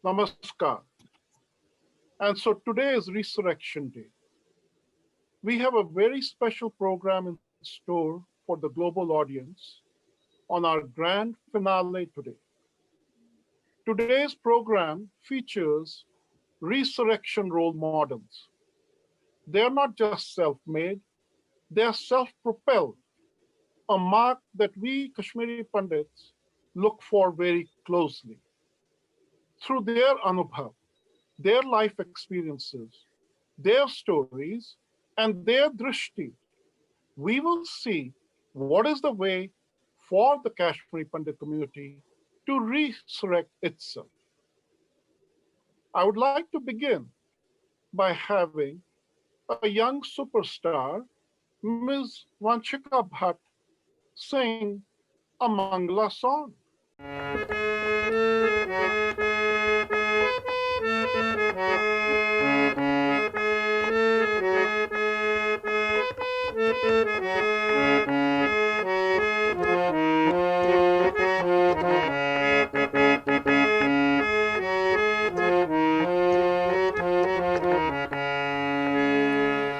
Namaskar. And so today is Resurrection Day. We have a very special program in store for the global audience on our grand finale today. Today's program features resurrection role models. They are not just self made, they are self propelled, a mark that we Kashmiri Pandits look for very closely. Through their anubhav, their life experiences, their stories, and their drishti, we will see what is the way for the Kashmiri Pandit community to resurrect itself. I would like to begin by having a young superstar, Ms. Vanshika Bhat, sing a Mangala song.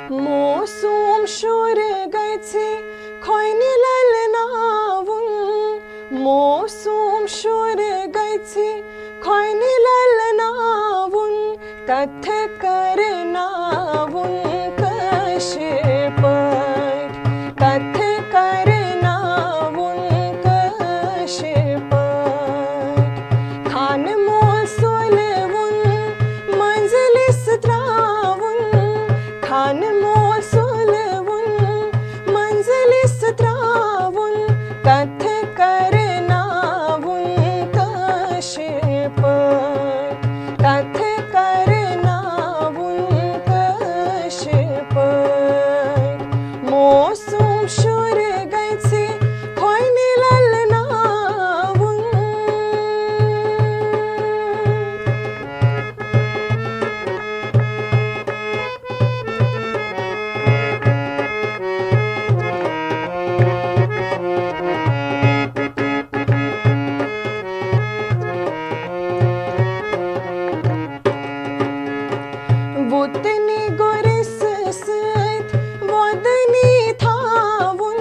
Mosum şur gaytsi khoyni lalnavun Mosum şur gaytsi khoyni lalnavun Kath karnavun kashpat Kath karnavun kashpat Khan mosulvun manzilis travun Khan mosulvun manzilis travun Kath karnavun kashpat Kath karnavun kashpat Mosum şur gaytsi khoyni lalnavun Votni goris sit vodni thavun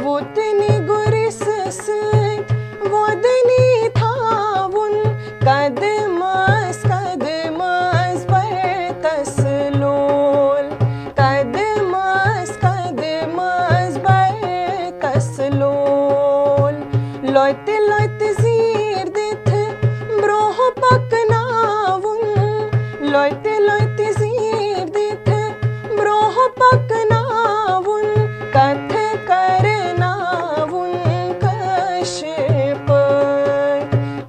Votni goris sit vodni thavun Kadmas bar taslol Kadmas bar taslol Loyte zir dit broh paknavun Loyte zir dit broh paknavun Kath karnavun kashpat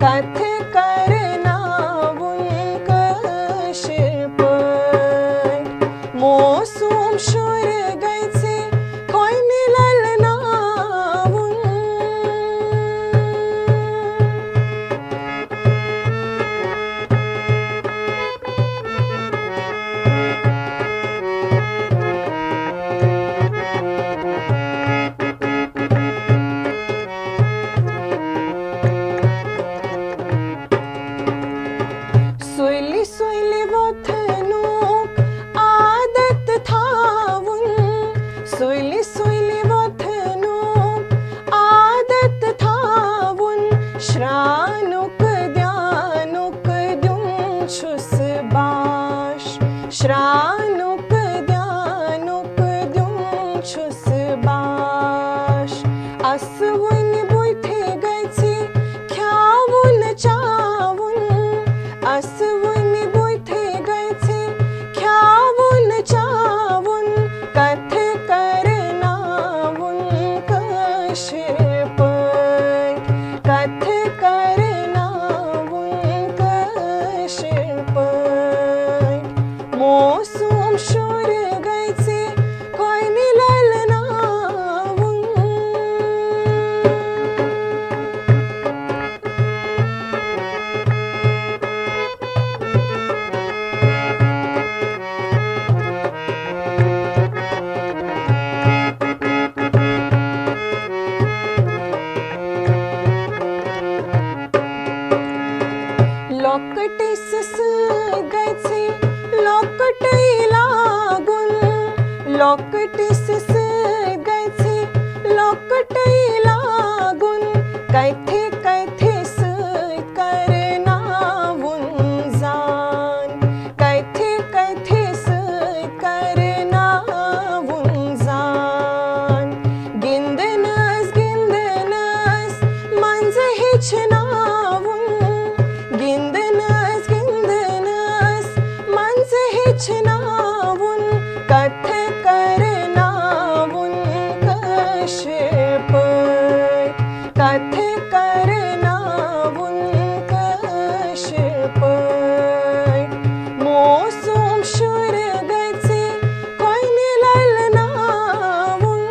Kath karnavun kashpat Mosum şur gaytsi khoyni lalnavun Soyli vothnuk aadat thavun लोकटीस गैथे लोकटै लागून Cathay कैथेस करनावून जान Cathay कैथेस करनावून जान गिंदनस गिंदनस मंज hitch नावून गिंदनस गिंदनस मंज hitch नावून कथ करनावून कश्यपय कथ करनावून कश्यपय मोसोम शुर गैचे कोयने ललनावून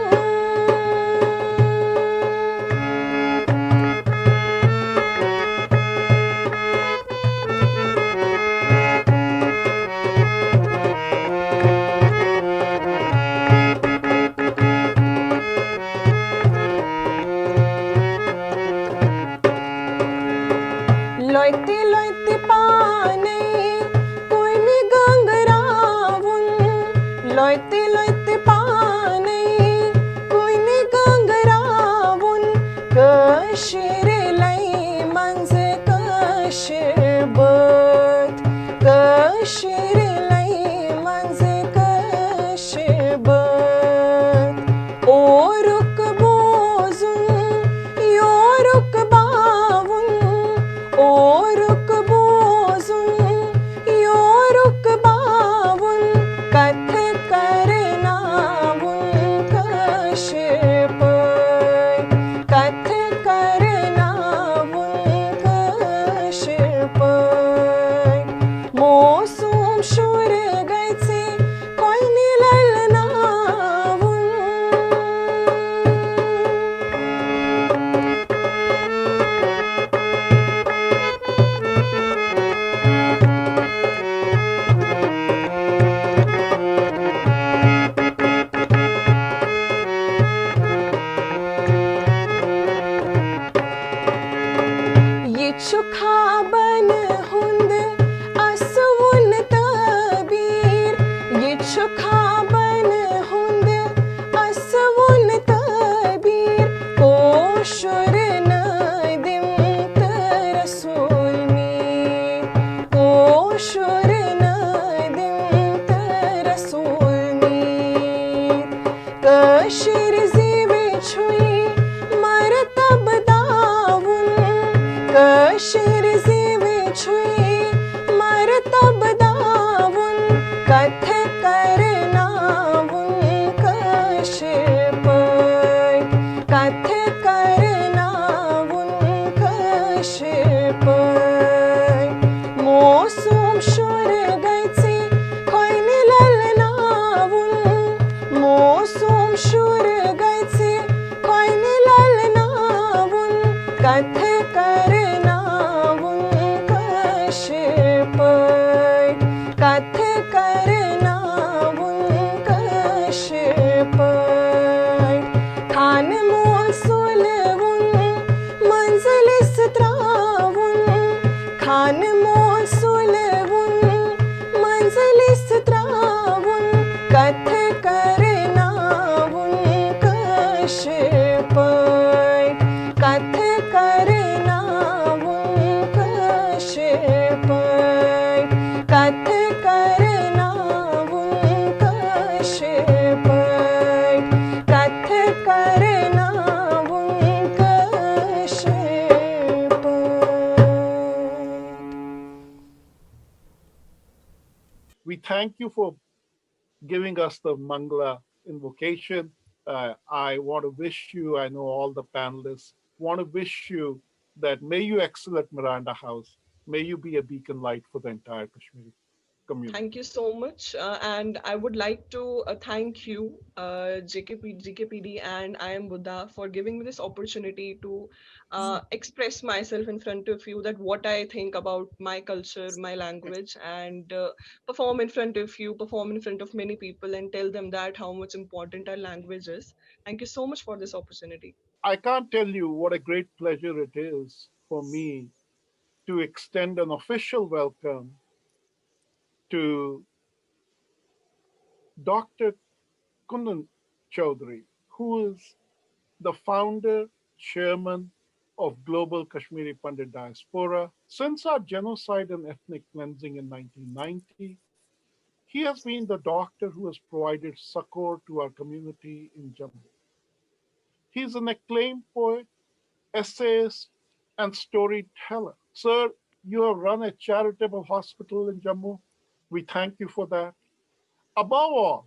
लोयते लोयते पाने कोयने गंगरावून लोयते लोयते पाने कोयने गंगरावून कशीर लै मंज कश्यबत कशीर लै मंज कश्यबत ओरुक बोजून योरुक बावून ओरुक बोजून योरुक बावून कथ करनावून कश्यपय कथ करनावून कश्यपय मोसोम शुर गैचे कोयने ललनावून यीशु खाबन हुंद असवुन तबीर यीशु खाबन हुंद असवुन तबीर कोशुर नदिम तरसुल मीर कोशुर नदिम तरसुल मीर कशीर जीवे छुई मरतब दावून कशीर जीवे छुई मरतब दावून कथ करनावून कश्यपय कथ करनावून कश्यपय मोसोम शुर गैचे कोयने ललनावून मोसोम शुर गैचे कोयने ललनावून कथ करनावून कश्यपय कथ करनावून कश्यपय खान मोल सोलवून मंजलिस त्रावून खान मोल सोलवून मंजलिस त्रावून कथ करनावून कश्यपय कथ करनावून कश्यपय कथ करनावून कश्यपय कथ करनावून We thank you for giving us the Mangala invocation. I want to wish you, I know all the panelists, want to wish you that may you excel at Miranda House. May you be a beacon light for the entire Kashmiri Thank community. you so much. And I would like to thank you, GKPD, and I am Buddha for giving me this opportunity to express myself in front of you that what I think about my culture, my language, and perform in front of you, perform in front of many people, and tell them that how much important our language is. Thank you so much for this opportunity. I can't tell you what a great pleasure it is for me to extend an official welcome to Dr. Kundan Chowdhury, who is the founder, chairman of Global Kashmiri Pandit Diaspora. Since our genocide and ethnic cleansing in 1990, he has been the doctor who has provided succor to our community in Jammu. He is an acclaimed poet, essayist, and storyteller. Sir, you have run a charitable hospital in Jammu. We thank you for that. Above all,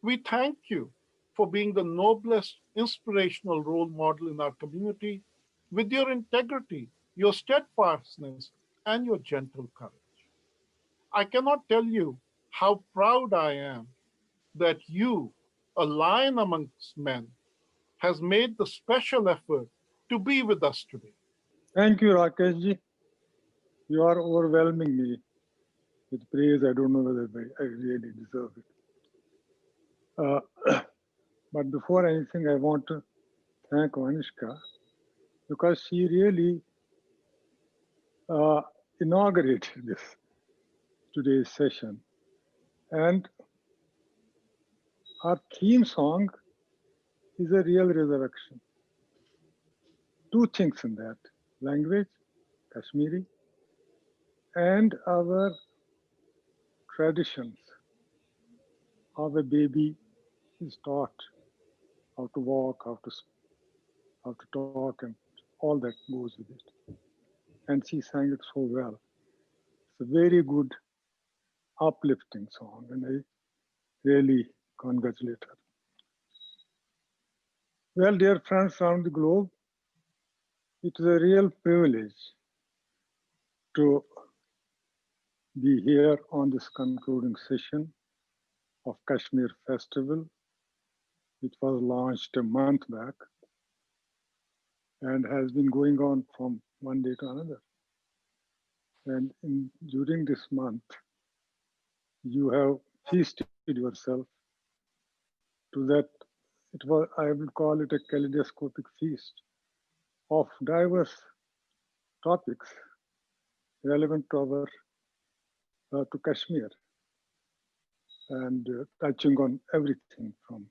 we thank you for being the noblest inspirational role model in our community with your integrity, your steadfastness, and your gentle courage. I cannot tell you how proud I am that you, a lion amongst men, has made the special effort to be with us today. Thank you, Rakesh ji. You are overwhelming me with praise. I don't know whether I really deserve it. But before anything, I want to thank Vanshika because she really uh, inaugurated this today's session. And our theme song is a real resurrection. Two things in that: language, Kashmiri, and our traditions. How a baby is taught how to walk, how to talk, and all that goes with it. And she sang it so well. It's a very good, uplifting song, and I really congratulate her. Well, dear friends around the globe, it is a real privilege to be here on this concluding session of Kashmir Festival, which was launched a month back and has been going on from one day to another. And during this month, you have feasted yourself to that. It was, I would call it a kaleidoscopic feast of diverse topics relevant to to Kashmir and touching on everything from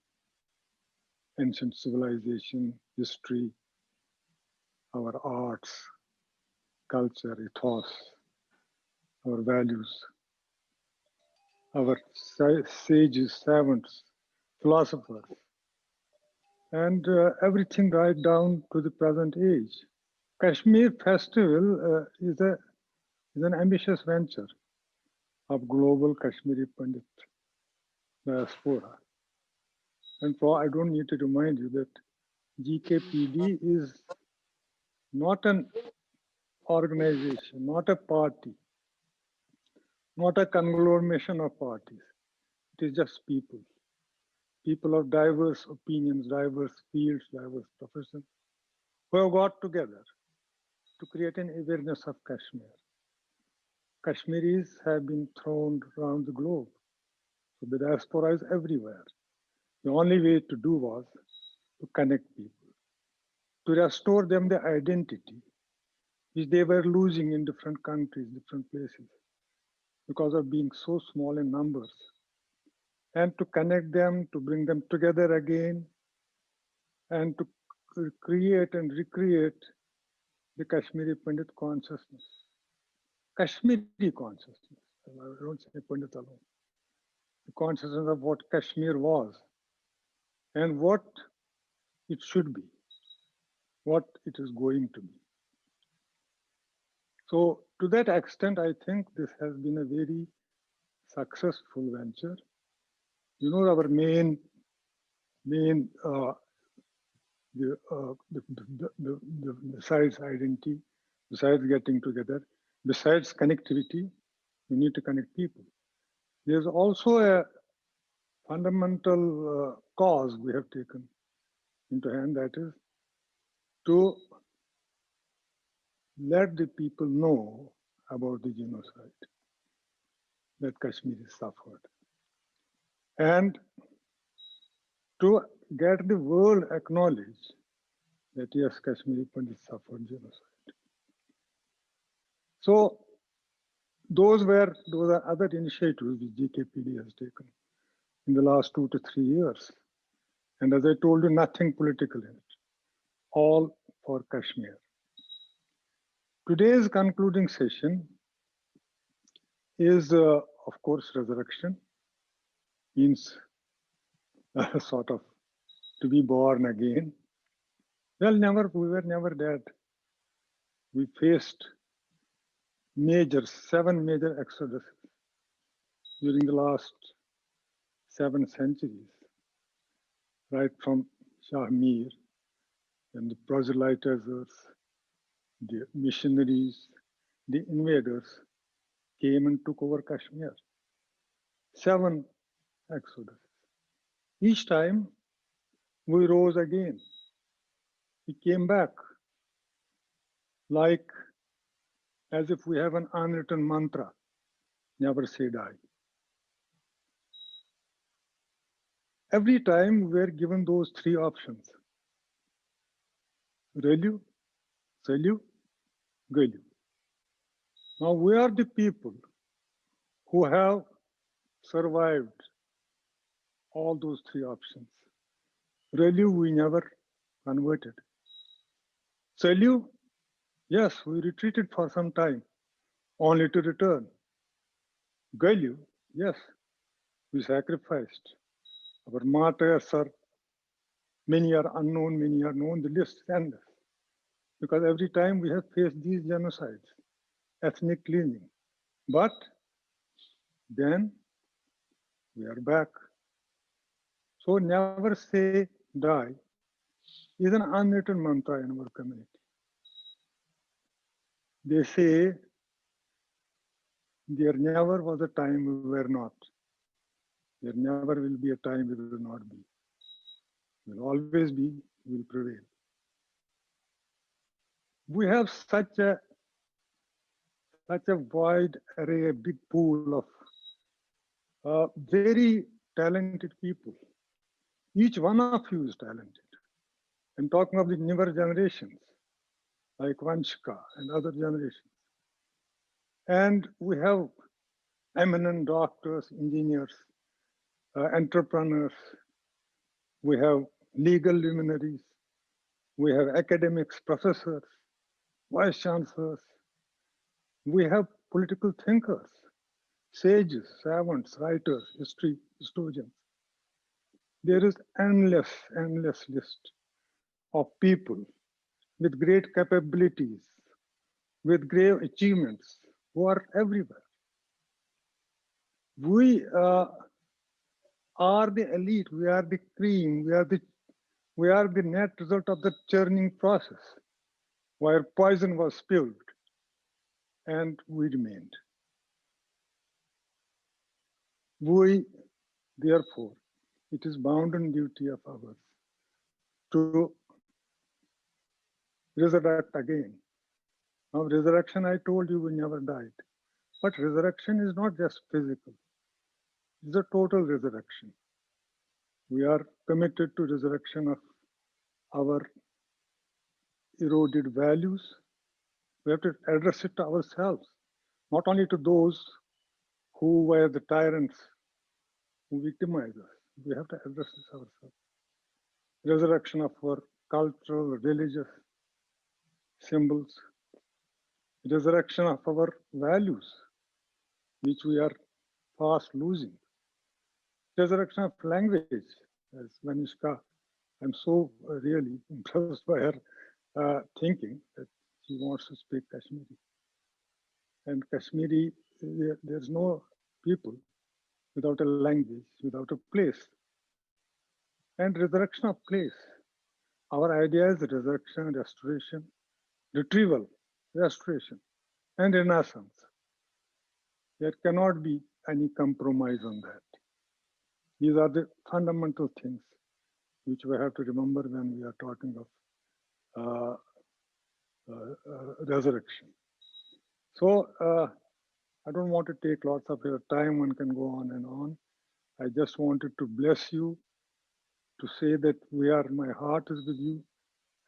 ancient civilization, history, our arts, culture, ethos, our values, our sages, savants, philosophers, and everything right down to the present age. Kashmir Festival is an ambitious venture of global Kashmiri Pandit diaspora. And for I don't need to remind you that GKPD is not an organization, not a party, not a conglomeration of parties. It is just people, people of diverse opinions, diverse fields, diverse professions, who have got together to create an awareness of Kashmir. Kashmiris have been thrown around the globe, so the diaspora is everywhere. The only way to do was to connect people, to restore them their identity, which they were losing in different countries, different places, because of being so small in numbers, and to connect them, to bring them together again, and to create and recreate the Kashmiri Pandit consciousness, Kashmiri consciousness. I don't say Pandit alone. The consciousness of what Kashmir was and what it should be, what it is going to be. So to that extent, I think this has been a very successful venture. You know, our main besides identity, besides getting together, besides connectivity, we need to connect people. There's also a fundamental cause we have taken into hand, that is to let the people know about the genocide that Kashmiris suffered, and to get the world acknowledge that yes, Kashmiri Pandits suffered genocide. So those are other initiatives which GKPD has taken in the last 2 to 3 years. And as I told you, nothing political in it, all for Kashmir. Today's concluding session is, of course, resurrection, means sort of to be born again. Well, we were never dead. We faced seven major exoduses during the last 7 centuries, right from Shah Mir and the proselytizers, the missionaries, the invaders came and took over Kashmir. 7 exoduses. Each time we rose again. We came back like as if we have an unwritten mantra, never say die. Every time we were given those three options: Relu, Selu, Gelu. Now we are the people who have survived all those three options. Relu, we never converted. Selu, yes, we retreated for some time, only to return. Gelu, yes, we sacrificed. Our martyrs are many are unknown, many are known. The list is endless. Because every time we have faced these genocides, ethnic cleansing. But then we are back. So never say die is an unwritten mantra in our community. They say there never was a time we were not. There never will be a time we will not be. We will always be, we will prevail. We have such a wide array, a big pool of very talented people. Each one of you is talented. I'm talking of the newer generations, like Vanshika and other generations. And we have eminent doctors, engineers, entrepreneurs. We have legal luminaries. We have academics, professors, vice chancellors. We have political thinkers, sages, savants, writers, historians. There is endless list of people with great capabilities, with great achievements, who are everywhere. We are the elite, we are the cream, we are the net result of the churning process where poison was spilled and we remained. We, therefore, it is bounden duty of ours to resurrect again. Now, resurrection, I told you, we never died. But resurrection is not just physical, it's a total resurrection. We are committed to resurrection of our eroded values. We have to address it to ourselves, not only to those who were the tyrants who victimized us. We have to address this ourselves. Resurrection of our cultural, religious symbols, resurrection of our values, which we are fast losing. Resurrection of language, as Vanshika, I'm so really impressed by her thinking that she wants to speak Kashmiri. And Kashmiri, there's no people without a language, without a place. And resurrection of place. Our idea is resurrection, restoration, retrieval, restoration, and renaissance. There cannot be any compromise on that. These are the fundamental things which we have to remember when we are talking of resurrection. So I don't want to take lots of your time, one can go on and on. I just wanted to bless you, to say that my heart is with you.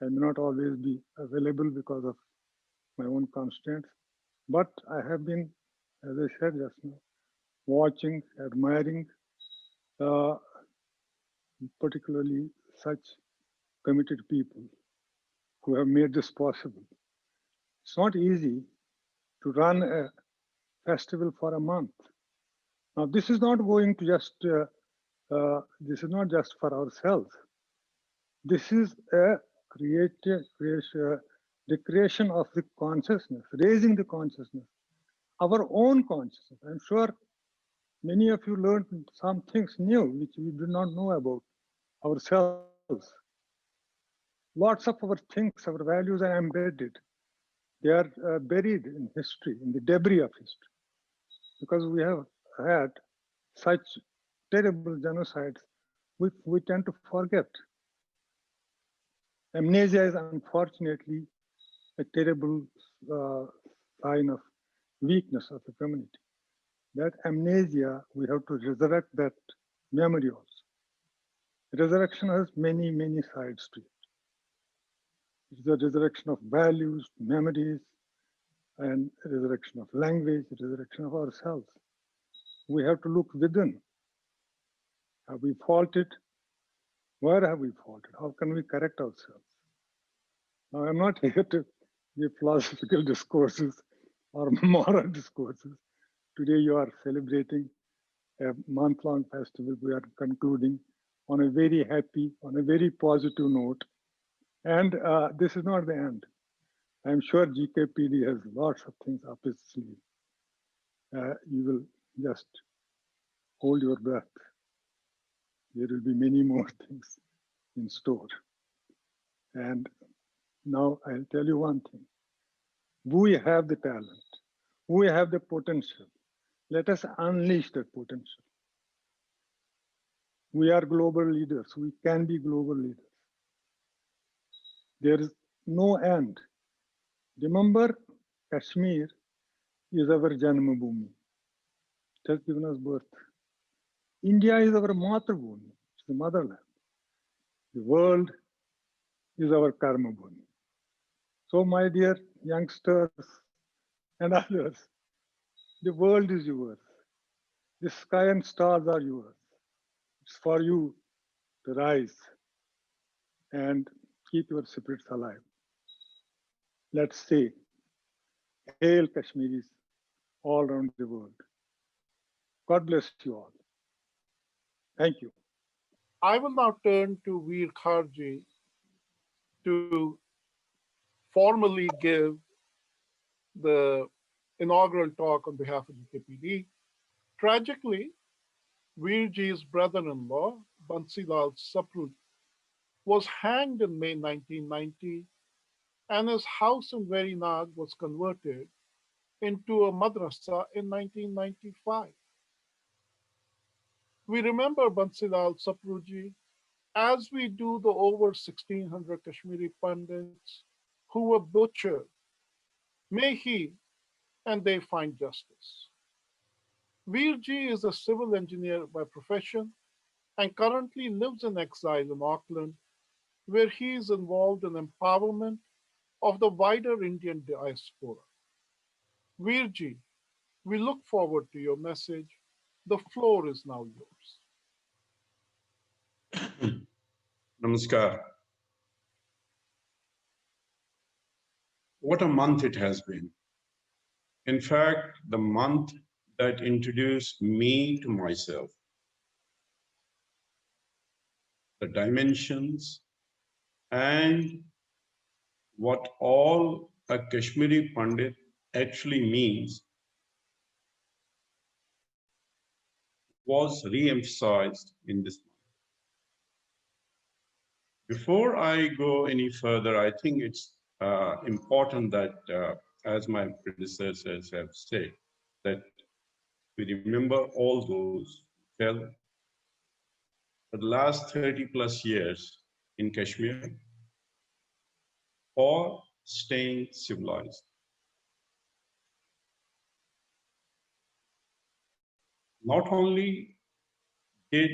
I may not always be available because of my own constraints, but I have been, as I said just now, watching, admiring uh, particularly such committed people who have made this possible. It's not easy to run a festival for a month. Now, this is not going to just, this is not just for ourselves. This is a the creation of the consciousness, raising the consciousness, our own consciousness. I'm sure many of you learned some things new which we do not know about ourselves. Lots of our things, our values are embedded. They are buried in history, in the debris of history, because we have had such terrible genocides, we tend to forget. Amnesia is unfortunately a terrible sign of weakness of the community. That amnesia, we have to resurrect that memory also. Resurrection has many, many sides to it. It's the resurrection of values, memories, and resurrection of language, resurrection of ourselves. We have to look within. Have we faulted? Where have we faulted? How can we correct ourselves? Now, I'm not here to give philosophical discourses or moral discourses. Today, you are celebrating a month-long festival. We are concluding on a very happy, on a very positive note. And this is not the end. I'm sure GKPD has lots of things up its sleeve. You will just hold your breath. There will be many more things in store. And now I'll tell you one thing. We have the talent. We have the potential. Let us unleash that potential. We are global leaders. We can be global leaders. There is no end. Remember, Kashmir is our Janmabhoomi. It has given us birth. India is our Matrbhoomi, it's the motherland. The world is our Karmabhoomi. So, my dear youngsters and others, the world is yours. The sky and stars are yours. It's for you to rise and keep your spirits alive. Let's say, hail Kashmiris all around the world. God bless you all. Thank you. I will now turn to Veer Kharji to formally give the inaugural talk on behalf of GKPD. Tragically, Veerji's brother-in-law, Bansilal Sapru, was hanged in May 1990, and his house in Verinag was converted into a madrasa in 1995. We remember Bansilal Sapruji as we do the over 1600 Kashmiri Pandits who were butchered. May he and they find justice. Veerji is a civil engineer by profession and currently lives in exile in Auckland, where he is involved in empowerment of the wider Indian diaspora. Veerji, we look forward to your message. The floor is now yours. Namaskar. What a month it has been. In fact, the month that introduced me to myself, the dimensions, and what all a Kashmiri Pandit actually means was re-emphasized in this month. Before I go any further, I think it's important that, as my predecessors have said, that we remember all those who fell for the last 30 plus years in Kashmir for staying civilized. Not only did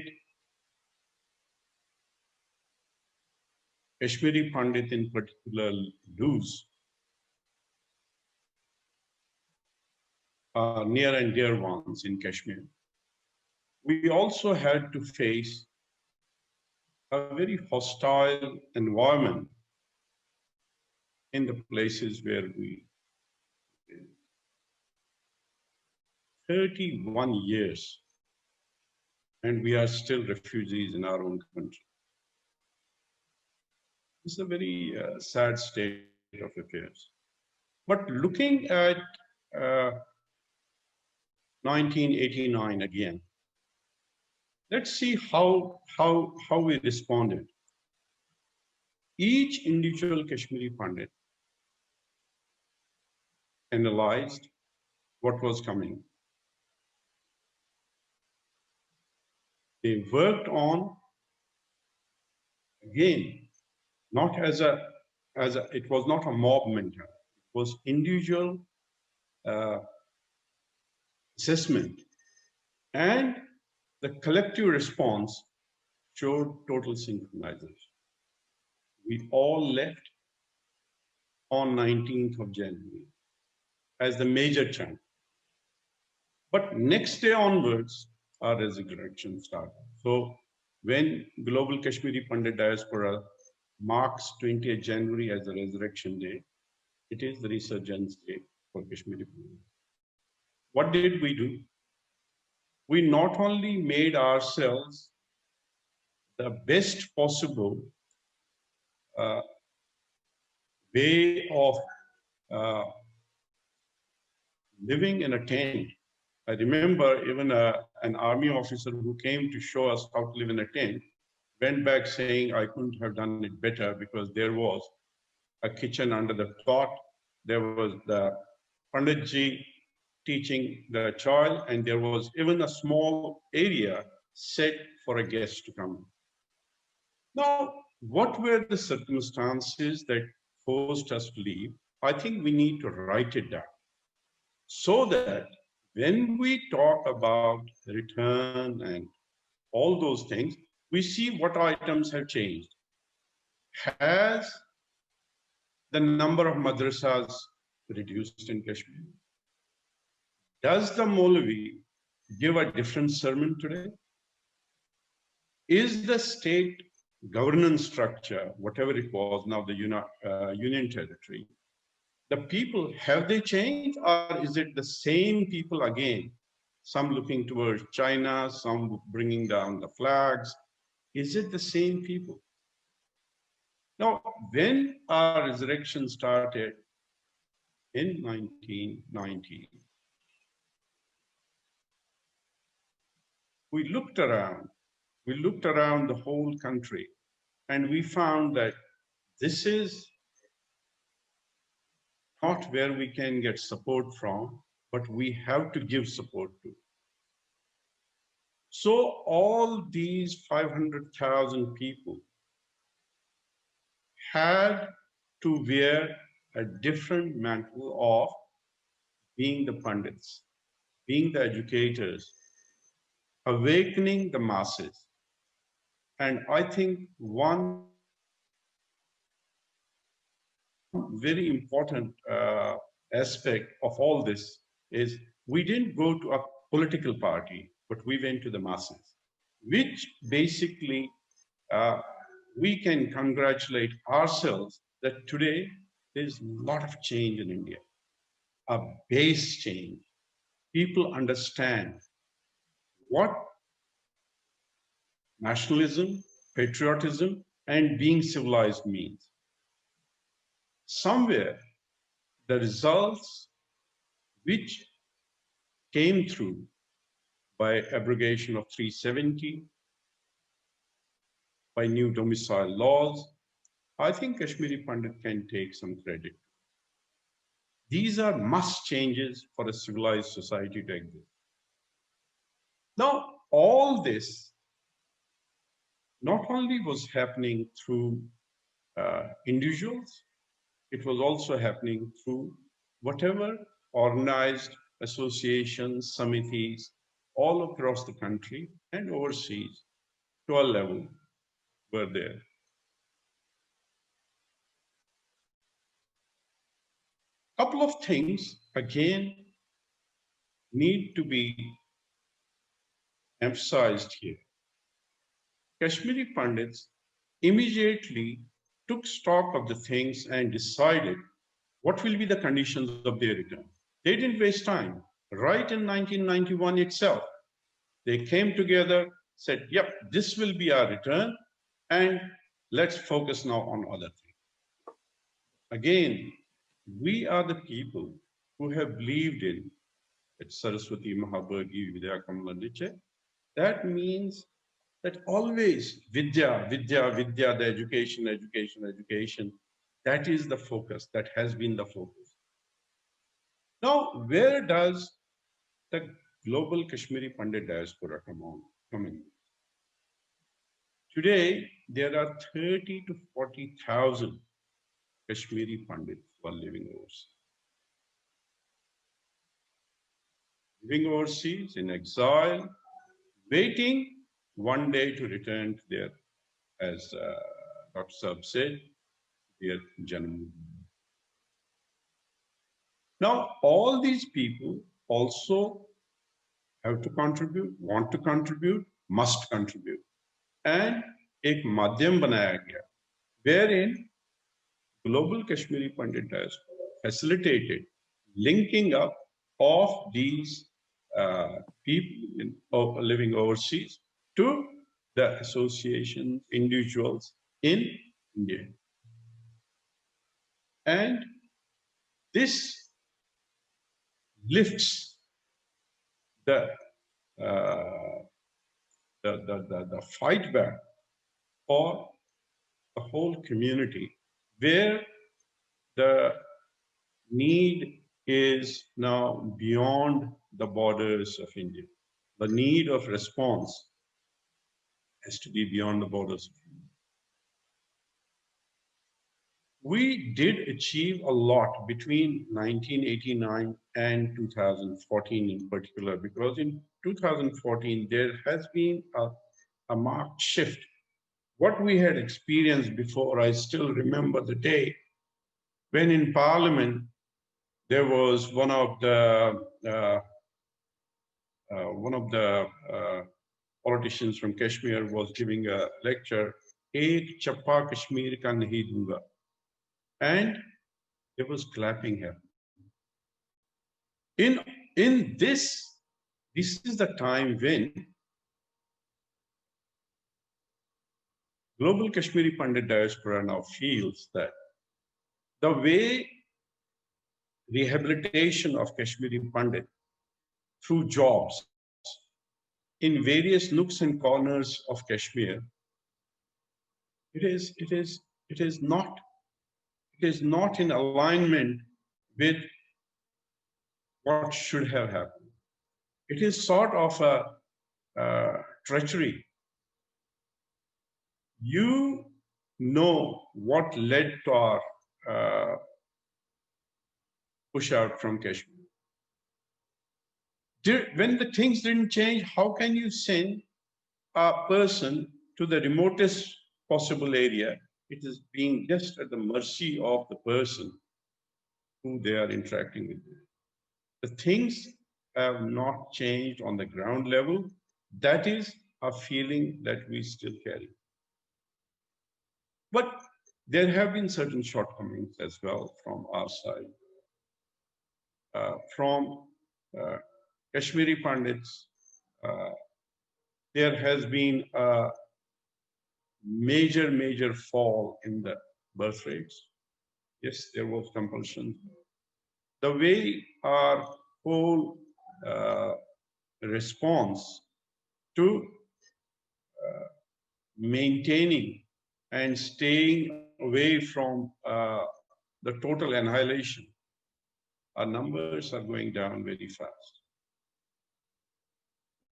Kashmiri Pandit in particular lose near and dear ones in Kashmir, we also had to face a very hostile environment in the places where we 31 years, and we are still refugees in our own country. It's a very sad state of affairs. But looking at uh, 1989 again, let's see how we responded. Each individual Kashmiri Pandit analyzed what was coming. They worked on, again, not it was not a mob mentality. It was individual uh, assessment, and the collective response showed total synchronization. We all left on 19th of January as the major chunk. But next day onwards, our resurrection started. So when Global Kashmiri Pandit Diaspora marks 20th January as the resurrection day, it is the resurgence day for Kashmiri Pandit. What did we do? We not only made ourselves the best possible uh, way of uh, living in a tent. I remember even an army officer who came to show us how to live in a tent went back saying, I couldn't have done it better because there was a kitchen under the plot. There was the Panditji teaching the child, and there was even a small area set for a guest to come. Now, what were the circumstances that forced us to leave? I think we need to write it down so that when we talk about return and all those things, we see what items have changed. Has the number of madrasas reduced in Kashmir? Does the Maulvi give a different sermon today? Is the state governance structure, whatever it was, now the union territory, the people, have they changed, or is it the same people again? Some looking towards China, some bringing down the flags. Is it the same people? Now, when our resurrection started in 1990, we looked around. We looked around the whole country, and we found that this is not where we can get support from, but we have to give support to. So all these 500,000 people had to wear a different mantle of being the pundits, being the educators, awakening the masses. And I think one very important aspect of all this is we didn't go to a political party, but we went to the masses, which basically we can congratulate ourselves that today there's a lot of change in India, a base change. People understand what nationalism, patriotism, and being civilized means. Somewhere, the results which came through by abrogation of 370, by new domicile laws, I think Kashmiri Pandit can take some credit. These are must changes for a civilized society to exist. Now, all this not only was happening through individuals, it was also happening through whatever organized associations, committees, all across the country and overseas to a level were there. Couple of things, again, need to be emphasized here. Kashmiri Pandits immediately took stock of the things and decided what will be the conditions of their return. They didn't waste time. Right in 1991 itself, they came together, said, yep, this will be our return, and let's focus now on other things. Again, we are the people who have believed in Saraswati Mahabhagi Vidya Kamala. That means that always Vidya, Vidya, Vidya, the education, education, education, that is the focus, that has been the focus. Now, where does the global Kashmiri Pandit diaspora come in? Today, there are 30 to 40,000 Kashmiri Pandits who are living overseas in exile, waiting one day to return to their, as Dr. Saab said, their Janam. Now, all these people also have to contribute, want to contribute, must contribute. And एक माध्यम बनाया गया, wherein global Kashmiri Pandit diaspora facilitated linking up of these people living overseas to the associations, individuals in India. And this lifts the fight back for the whole community, where the need is now beyond the borders of India. The need of response has to be beyond the borders of India. We did achieve a lot between 1989 and 2014 in particular, because in 2014, there has been a marked shift. What we had experienced before, I still remember the day when in Parliament, there was one of the politicians from Kashmir was giving a lecture, Ek Chappa Kashmir ka nahi dunga. And it was clapping him. In this is the time when global Kashmiri Pandit diaspora now feels that the way rehabilitation of Kashmiri Pandit through jobs in various nooks and corners of Kashmir, it is not in alignment with what should have happened. It is sort of a treachery. You know what led to our push out from Kashmir. When the things didn't change, how can you send a person to the remotest possible area? It is being just at the mercy of the person who they are interacting with. The things have not changed on the ground level. That is a feeling that we still carry. But there have been certain shortcomings as well from our side. From Kashmiri Pandits, there has been a major fall in the birth rates. Yes, there was compulsion. The way our whole response to maintaining and staying away from the total annihilation, our numbers are going down very fast.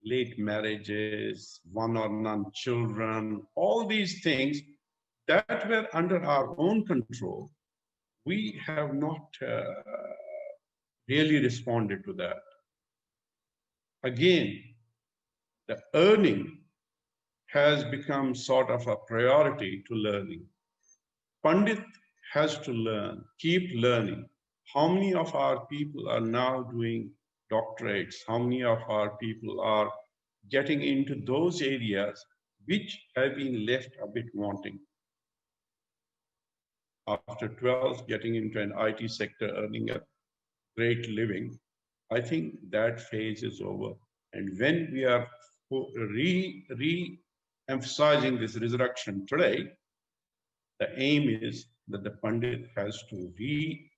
Late marriages, one or none children, all these things that were under our own control, we have not really responded to that. Again, the earning has become sort of a priority to learning. Pandit has to learn, keep learning. How many of our people are now doing doctorates? How many of our people are getting into those areas which have been left a bit wanting. After 12, getting into an IT sector, earning a great living, I think that phase is over. And when we are re-emphasizing this resurrection today, the aim is that the Pandit has to re-evolve,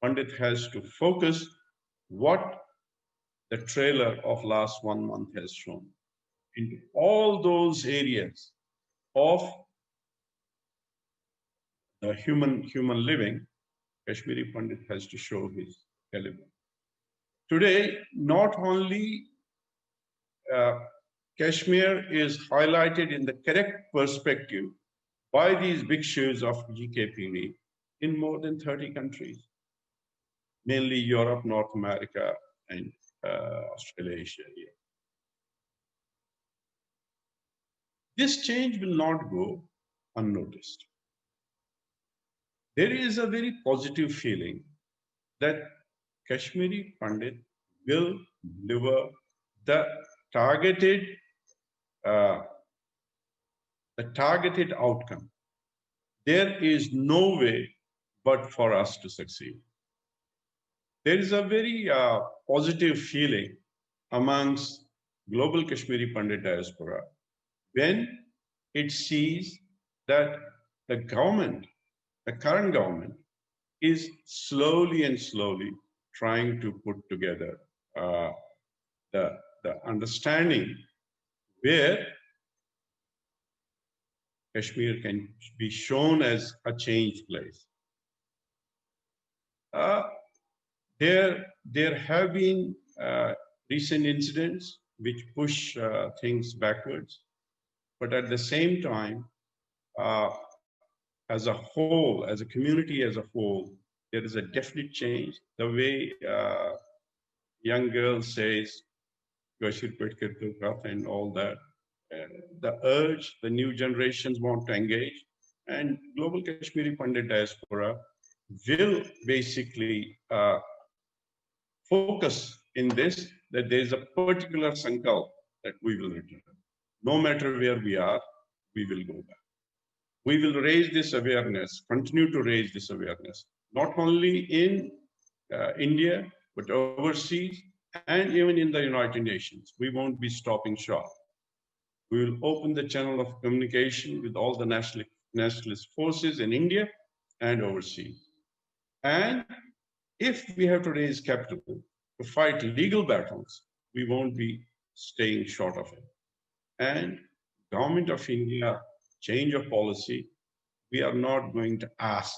Pandit has to focus what the trailer of last 1 month has shown into all those areas of the human living. Kashmiri Pandit has to show his caliber. Today, not only uh, Kashmir is highlighted in the correct perspective by these bhikshus of GKPD in more than 30 countries, mainly Europe, North America, and Australia, Asia. Yeah. This change will not go unnoticed. There is a very positive feeling that Kashmiri Pandit will deliver the targeted, uh, the targeted outcome. There is no way but for us to succeed. There is a very positive feeling amongst global Kashmiri Pandit diaspora when it sees that the government, the current government, is slowly and slowly trying to put together uh, the understanding where Kashmir can be shown as a changed place. Uh, there have been recent incidents which push things backwards, but at the same time, uh, as a whole, as a community as a whole, there is a definite change. The way young girl says, and all that, the urge, the new generations want to engage, and global Kashmiri Pandit diaspora will basically focus in this, that there is a particular sankalp that we will return. No matter where we are, we will go back. We will raise this awareness, continue to raise this awareness, not only in India, but overseas, and even in the United Nations. We won't be stopping short. We will open the channel of communication with all the nationalist forces in India and overseas. And if we have to raise capital to fight legal battles, we won't be staying short of it. And Government of India change of policy, we are not going to ask,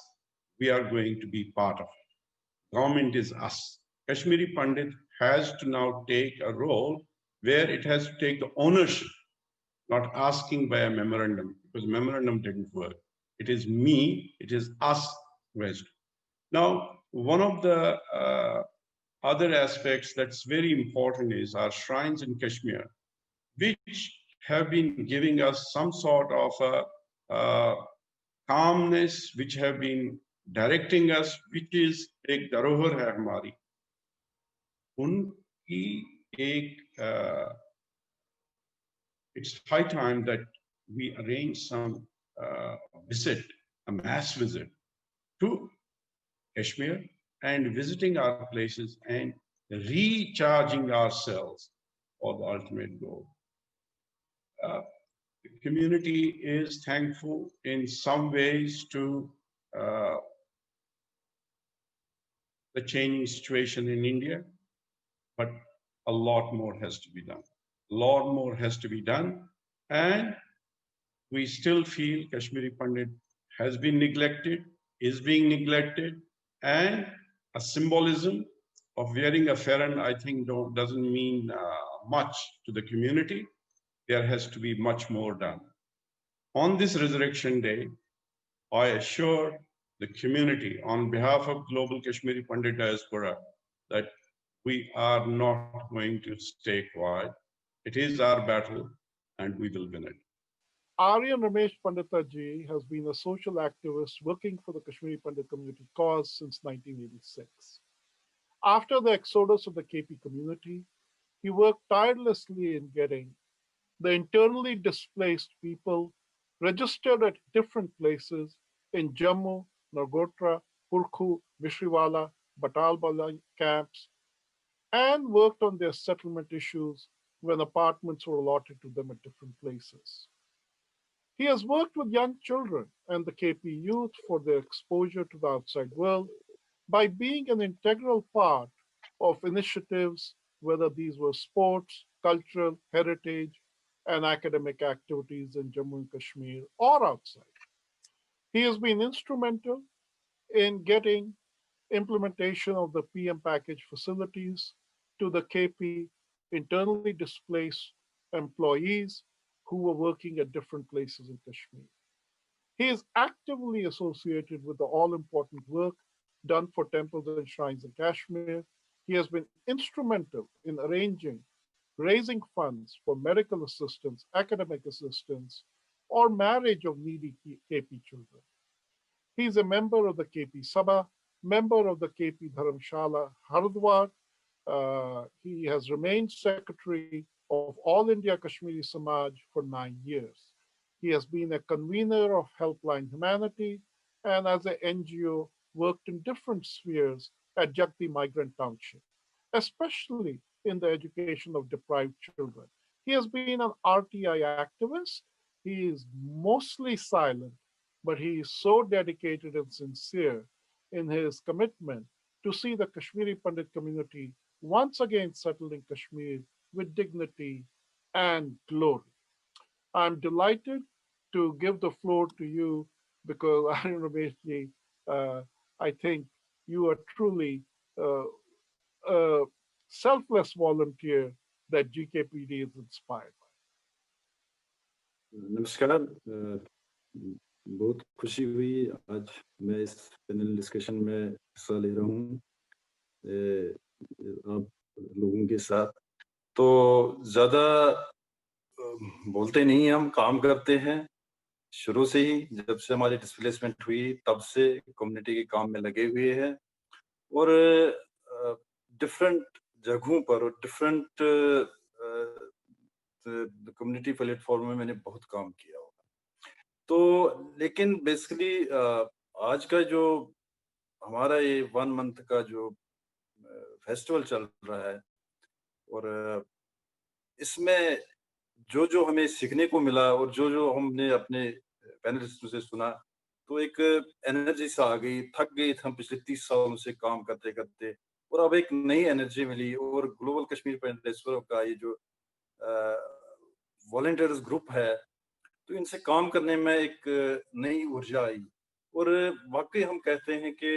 we are going to be part of it. Government is us. Kashmiri Pandit has to now take a role where it has to take the ownership, not asking by a memorandum, because memorandum didn't work. It is me, it is us who has to. Now, one of the other aspects that's very important is our shrines in Kashmir, which have been giving us some sort of a calmness, which have been directing us, which is एक धरोहर है हमारी, उनकी एक it's high time that we arrange some visit, a mass visit to Kashmir and visiting our places and recharging ourselves for the ultimate goal. The community is thankful in some ways to the changing situation in India, but a lot more has to be done. A lot more has to be done. And we still feel Kashmiri Pandit has been neglected, is being neglected, and a symbolism of wearing a farran, I think, doesn't mean much to the community. There has to be much more done. On this Resurrection Day, I assure the community on behalf of Global Kashmiri Pandit Diaspora that we are not going to stay quiet. It is our battle and we will win it. Aryan Ramesh Panditaji has been a social activist working for the Kashmiri Pandit community cause since 1986. After the exodus of the KP community, he worked tirelessly in getting the internally displaced people registered at different places in Jammu, Nagotra, Purkhu, Vishriwala, Batalbala camps, and worked on their settlement issues when apartments were allotted to them at different places. He has worked with young children and the KP youth for their exposure to the outside world by being an integral part of initiatives, whether these were sports, cultural, heritage, and academic activities in Jammu and Kashmir or outside. He has been instrumental in getting implementation of the PM package facilities to the KP internally displaced employees who were working at different places in Kashmir. He is actively associated with the all important work done for temples and shrines in Kashmir. He has been instrumental in arranging, raising funds for medical assistance, academic assistance, or marriage of needy KP children. He is a member of the KP Sabha, member of the KP Dharamshala Hardwar. He has remained secretary of All India Kashmiri Samaj for 9 years. He has been a convener of Helpline Humanity and as an NGO worked in different spheres at Jagti Migrant Township, especially in the education of deprived children. He has been an RTI activist. He is mostly silent, but he is so dedicated and sincere in his commitment to see the Kashmiri Pandit community once again settled in Kashmir with dignity and glory. I'm delighted to give the floor to you because Aryan Ramesh ji, I think you are truly uh, a selfless volunteer that GKPD is inspired by. नमस्कार बहुत खुशी हुई आज मैं इस panel discussion में हिस्सा ले रहा हूँ आप लोगों के साथ तो ज़्यादा बोलते नहीं हम काम करते हैं शुरू से ही जब से हमारी डिस्प्लेसमेंट हुई तब से कम्युनिटी के काम में लगे हुए हैं और डिफरेंट जगहों पर और डिफरेंट कम्युनिटी प्लेटफॉर्म में मैंने बहुत काम किया होगा तो लेकिन बेसिकली आज का जो हमारा ये 1 मंथ का जो फेस्टिवल चल रहा है और इसमें जो जो हमें सीखने को मिला और जो जो हमने अपने पैनलिस्टों से सुना तो एक एनर्जी सा आ गई थक गए थे हम पिछले 30 सालों से काम करते करते और अब एक नई एनर्जी मिली और ग्लोबल कश्मीर पैनलिस्टों का ये जो वॉलंटियर्स ग्रुप है तो इनसे काम करने में एक नई ऊर्जा आई और वाकई हम कहते हैं कि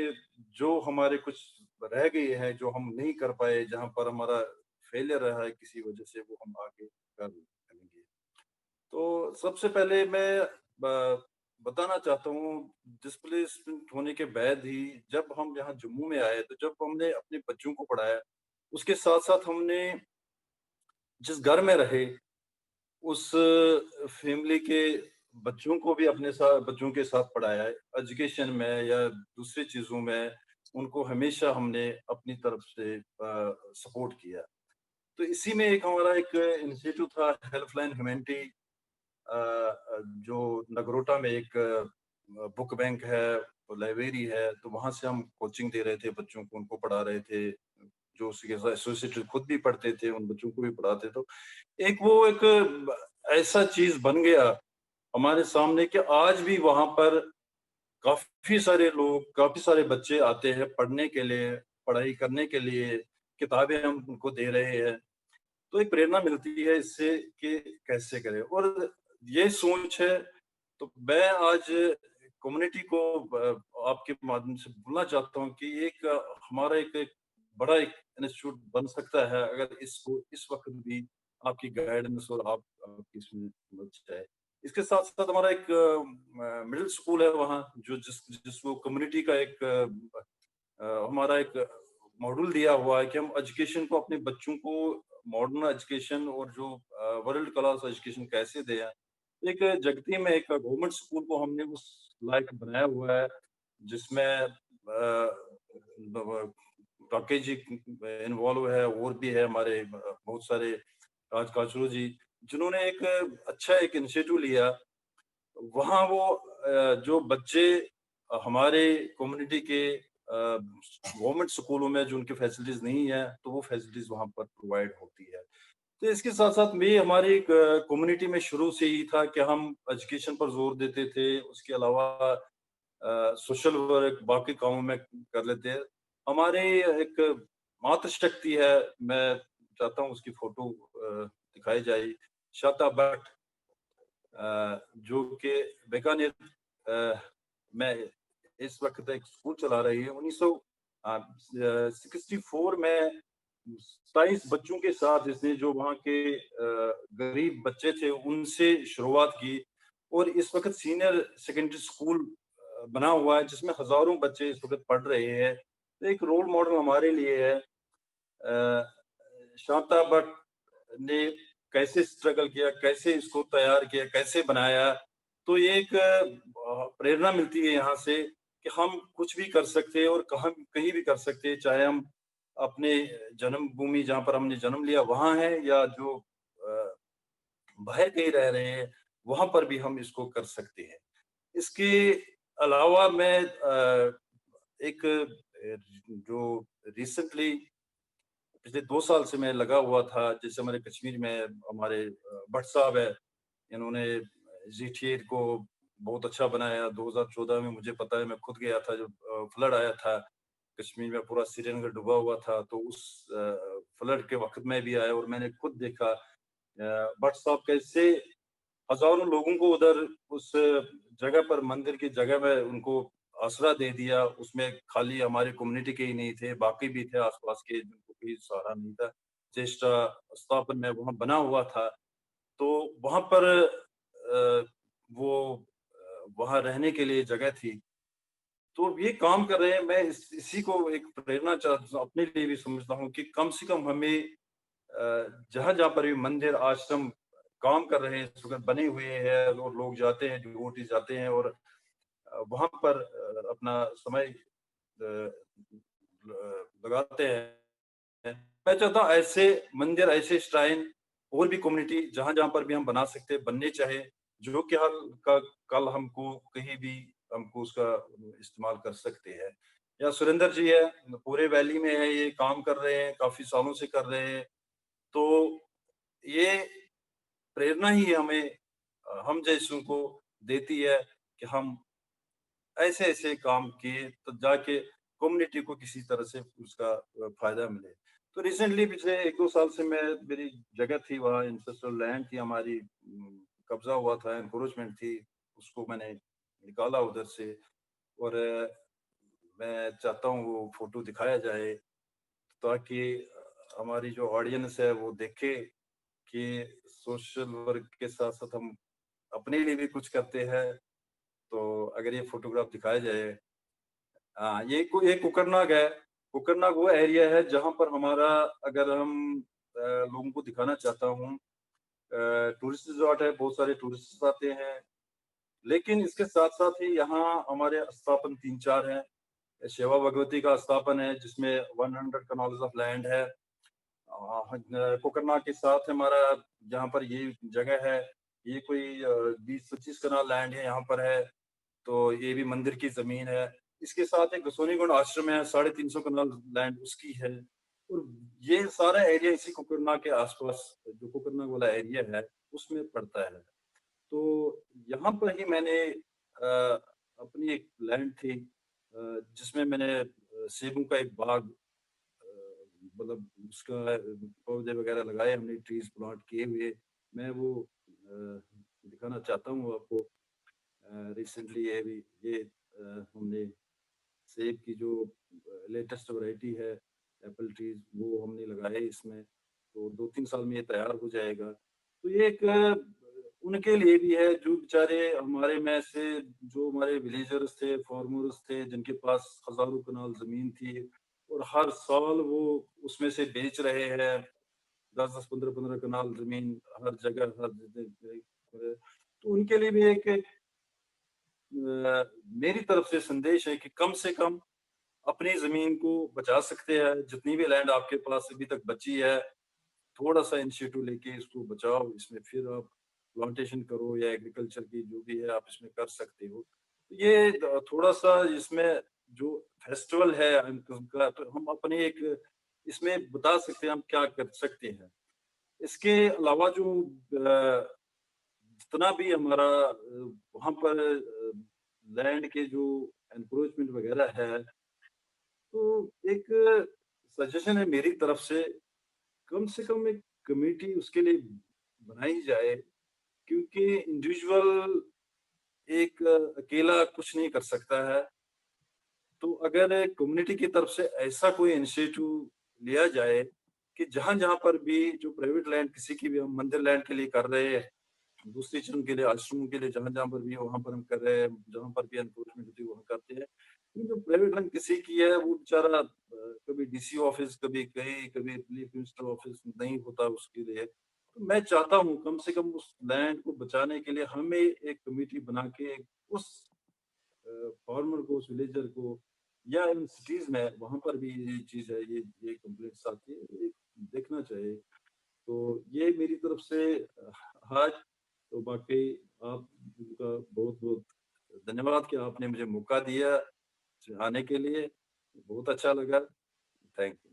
जो हमारे कुछ रह गए हैं जो हम नहीं कर पाए जहां पर हमारा फेलियर रहा है किसी वजह से वो हम आगे करेंगे तो सबसे पहले मैं बताना चाहता हूँ डिस्प्लेसमेंट होने के बाद ही जब हम यहाँ जम्मू में आए तो जब हमने अपने बच्चों को पढ़ाया उसके साथ साथ हमने जिस घर में रहे उस फैमिली के बच्चों को भी अपने साथ बच्चों के साथ पढ़ाया है एजुकेशन में या दूसरी चीजों में उनको हमेशा हमने अपनी तरफ से सपोर्ट किया तो इसी में एक हमारा एक इंस्टीट्यूट था हेल्पलाइन ह्यूमैनिटी जो नगरोटा में एक बुक बैंक है लाइब्रेरी है तो वहां से हम कोचिंग दे रहे थे बच्चों को उनको पढ़ा रहे थे जो उसके साथ एसोसिएटेड खुद भी पढ़ते थे उन बच्चों को भी पढ़ाते तो एक ऐसा चीज बन गया हमारे सामने कि आज भी वहां पर काफी सारे लोग काफी सारे बच्चे आते हैं पढ़ने के लिए पढ़ाई करने के लिए किताबें हम उनको दे रहे हैं तो एक प्रेरणा मिलती है इससे कि कैसे करें और ये सोच है तो मैं आज कम्युनिटी को आपके माध्यम से बोलना चाहता हूँ कि एक हमारा एक बड़ा एक इंस्टीट्यूट बन सकता है अगर इसको इस वक्त भी आपकी गाइडेंस और आपकी इसमें मदद चाहे इसके साथ साथ हमारा एक मिडिल स्कूल है वहाँ जो जिसको कम्युनिटी का एक हमारा एक मॉड्यूल दिया हुआ है कि हम एजुकेशन को अपने बच्चों को मॉडर्न एजुकेशन और जो वर्ल्ड क्लास एजुकेशन कैसे दें एक जगती में एक गवर्नमेंट स्कूल को हमने उस लायक बनाया हुआ है जिसमें राकेश जी इन्वॉल्व है, और भी है हमारे बहुत सारे, राज काचरू जी, जिन्होंने एक अच्छा एक इनिशिएटिव लिया। वहाँ वो जो बच्चे हमारे कम्युनिटी के गवर्नमेंट स्कूलों में जो उनकी फैसिलिटीज नहीं है, तो वो फैसिलिटीज वहाँ पर प्रोवाइड होती है। तो इसके साथ साथ भी हमारी कम्युनिटी में शुरू से ही था कि हम एजुकेशन पर जोर देते थे, उसके अलावा सोशल वर्क बाकी कामों में कर लेते हैं। हमारे एक मातृशक्ति है, मैं चाहता हूँ उसकी फोटो दिखाई जाए, शाता भट्ट, जो कि बीकानेर में इस वक्त एक स्कूल चला रही है। 1964 में 27 बच्चों के साथ इसने, जो वहाँ के गरीब बच्चे थे, उनसे शुरुआत की, और इस वक्त सीनियर सेकेंडरी स्कूल बना हुआ है जिसमें हजारों बच्चे इस वक्त पढ़ रहे हैं। तो एक रोल मॉडल हमारे लिए है। शांता भट्ट ने कैसे स्ट्रगल किया, कैसे इसको तैयार किया, कैसे बनाया, तो ये एक प्रेरणा मिलती है यहाँ से कि हम कुछ भी कर सकते हैं और कहीं भी कर सकते हैं, चाहे हम अपने जन्मभूमि जहाँ पर हमने जन्म लिया वहाँ है, या जो बाहर कहीं रह रहे हैं वहां पर भी हम इसको कर सकते हैं। इसके अलावा मैं एक जो रिसेंटली पिछले 2 साल से मैं लगा हुआ था, जैसे हमारे कश्मीर में हमारे भट्ट साहब है, इन्होंने जीटीएड को बहुत अच्छा बनाया। 2014 में मुझे पता है, मैं खुद गया था जब फ्लड आया था कश्मीर में, पूरा श्रीनगर डूबा हुआ था, तो उस फ्लड के वक्त में भी आया और मैंने खुद देखा भट्ट साहब कैसे हजारों लोगों को उधर उस जगह पर, मंदिर की जगह में उनको आसरा दे दिया। उसमें खाली हमारी कम्युनिटी के ही नहीं थे, बाकी भी थे आसपास के जिनको कोई सहारा नहीं था। चेष्टा स्थापन में वहाँ बना हुआ था, तो वहाँ पर वो वहाँ रहने के लिए जगह थी। तो ये काम कर रहे हैं। मैं इसी को एक प्रेरणा अपने लिए भी समझता हूँ कि कम से कम हमें जहाँ जहाँ पर भी मंदिर आश्रम काम कर रहे हैं, इस वक्त बने हुए हैं, और लोग जाते हैं, डिवोटी जाते हैं और वहां पर अपना समय लगाते हैं। मैं चाहता हूँ ऐसे मंदिर, ऐसे श्राइन और भी कम्युनिटी जहां जहां पर भी हम बना सकते हैं, बनने चाहे, जो कि कल हमको कहीं भी हमको उसका इस्तेमाल कर सकते हैं। या सुरेंद्र जी है, पूरे वैली में है, ये काम कर रहे हैं, काफी सालों से कर रहे हैं। तो ये प्रेरणा ही हमें, हम जैसों को देती है कि हम ऐसे ऐसे काम किए तो जाके कम्युनिटी को किसी तरह से उसका फायदा मिले। तो रिसेंटली पिछले 1-2 साल से मैं, मेरी जगह थी वहाँ, इंसेस्ट्रल लैंड थी हमारी, कब्जा हुआ था, एनक्रोचमेंट थी, उसको मैंने निकाला उधर से, और मैं चाहता हूँ वो फोटो दिखाया जाए ताकि हमारी जो ऑडियंस है वो देखे कि सोशल वर्क के साथ साथ हम अपने लिए भी कुछ करते हैं। तो अगर ये फोटोग्राफ दिखाया जाए, हाँ, ये कुकरनाग है। कुकरनाग वो एरिया है जहाँ पर हमारा, अगर हम लोगों को दिखाना चाहता हूँ, टूरिस्ट रिजॉर्ट है, बहुत सारे टूरिस्ट आते हैं, लेकिन इसके साथ साथ ही यहाँ हमारे स्थापन 3-4 हैं। सेवा भगवती का स्थापन है जिसमें 100 कनाल्स ऑफ लैंड है। कोकरनाग के साथ हमारा जहाँ पर ये जगह है, ये कोई 20-25 कनाल लैंड है यहाँ पर है, तो ये भी मंदिर की जमीन है। इसके साथ एक गसोनीगुंड आश्रम है, 350 कनाल लैंड उसकी है, और ये सारा एरिया इसी कोकरनाग के आसपास, जो कोकरनाग वाला एरिया है उसमें पड़ता है। तो यहाँ पर ही मैंने अपनी एक लैंड थी जिसमें मैंने सेबों का एक बाग, मतलब उसका पौधे वगैरह लगाए हमने, ट्रीज प्लांट किए हुए। मैं वो दिखाना चाहता हूँ आपको। रिसेंटली ये भी, ये हमने सेब की जो लेटेस्ट वैरायटी है, एप्पल ट्रीज, वो हमने लगाए इसमें। तो 2-3 साल में ये तैयार हो जाएगा। तो ये एक उनके लिए भी है जो बेचारे हमारे में से, जो हमारे विलेजर्स थे, फार्मर्स थे, जिनके पास हजारों कनाल जमीन थी और हर साल वो उसमें से बेच रहे हैं 10-10, 15-15 कनाल जमीन हर जगह, हर जगह। तो उनके लिए भी एक मेरी तरफ से संदेश है कि कम से कम अपनी जमीन को बचा सकते हैं। जितनी भी लैंड आपके पास अभी तक बची है, थोड़ा सा इनिशिएटिव लेके इसको बचाओ, इसमें फिर आप प्लांटेशन करो या एग्रीकल्चर की जो भी है आप इसमें कर सकते हो। ये थोड़ा सा इसमें जो फेस्टिवल है उनका, तो हम अपने एक इसमें बता सकते हैं हम क्या कर सकते हैं। इसके अलावा जो जितना भी हमारा वहाँ पर लैंड के जो एनक्रोचमेंट वगैरह है, तो एक सजेशन है मेरी तरफ से कम एक कमेटी उसके लिए बनाई जाए, क्योंकि इंडिविजुअल एक अकेला कुछ नहीं कर सकता है। तो अगर कम्युनिटी की तरफ से ऐसा कोई इनिशिएटिव लिया जाए कि जहां जहां पर भी जो प्राइवेट लैंड किसी की भी हम मंदिर लैंड के लिए कर रहे हैं, दूसरी चीजों के लिए, आश्रमों के लिए, जहां जहां पर भी वहां पर हम कर रहे हैं, जहां पर भी एनक्रोचमेंट होती है वहां करते हैं। जो प्राइवेट लैंड किसी की है वो बेचारा कभी डीसी ऑफिस, कभी कहीं, कभी रिलीफ मिनिस्टर ऑफिस नहीं होता उसके लिए। तो मैं चाहता हूँ कम से कम उस लैंड को बचाने के लिए हमें एक कमेटी बना के उस फार्मर को, उस विलेजर को, या इन सिटीज में वहां पर भी ये चीज है, ये कंप्लेंट्स आती है, ये देखना चाहिए। तो ये मेरी तरफ से आज। तो बाकी आपका बहुत बहुत धन्यवाद कि आपने मुझे मौका दिया आने के लिए, बहुत अच्छा लगा। Thank you.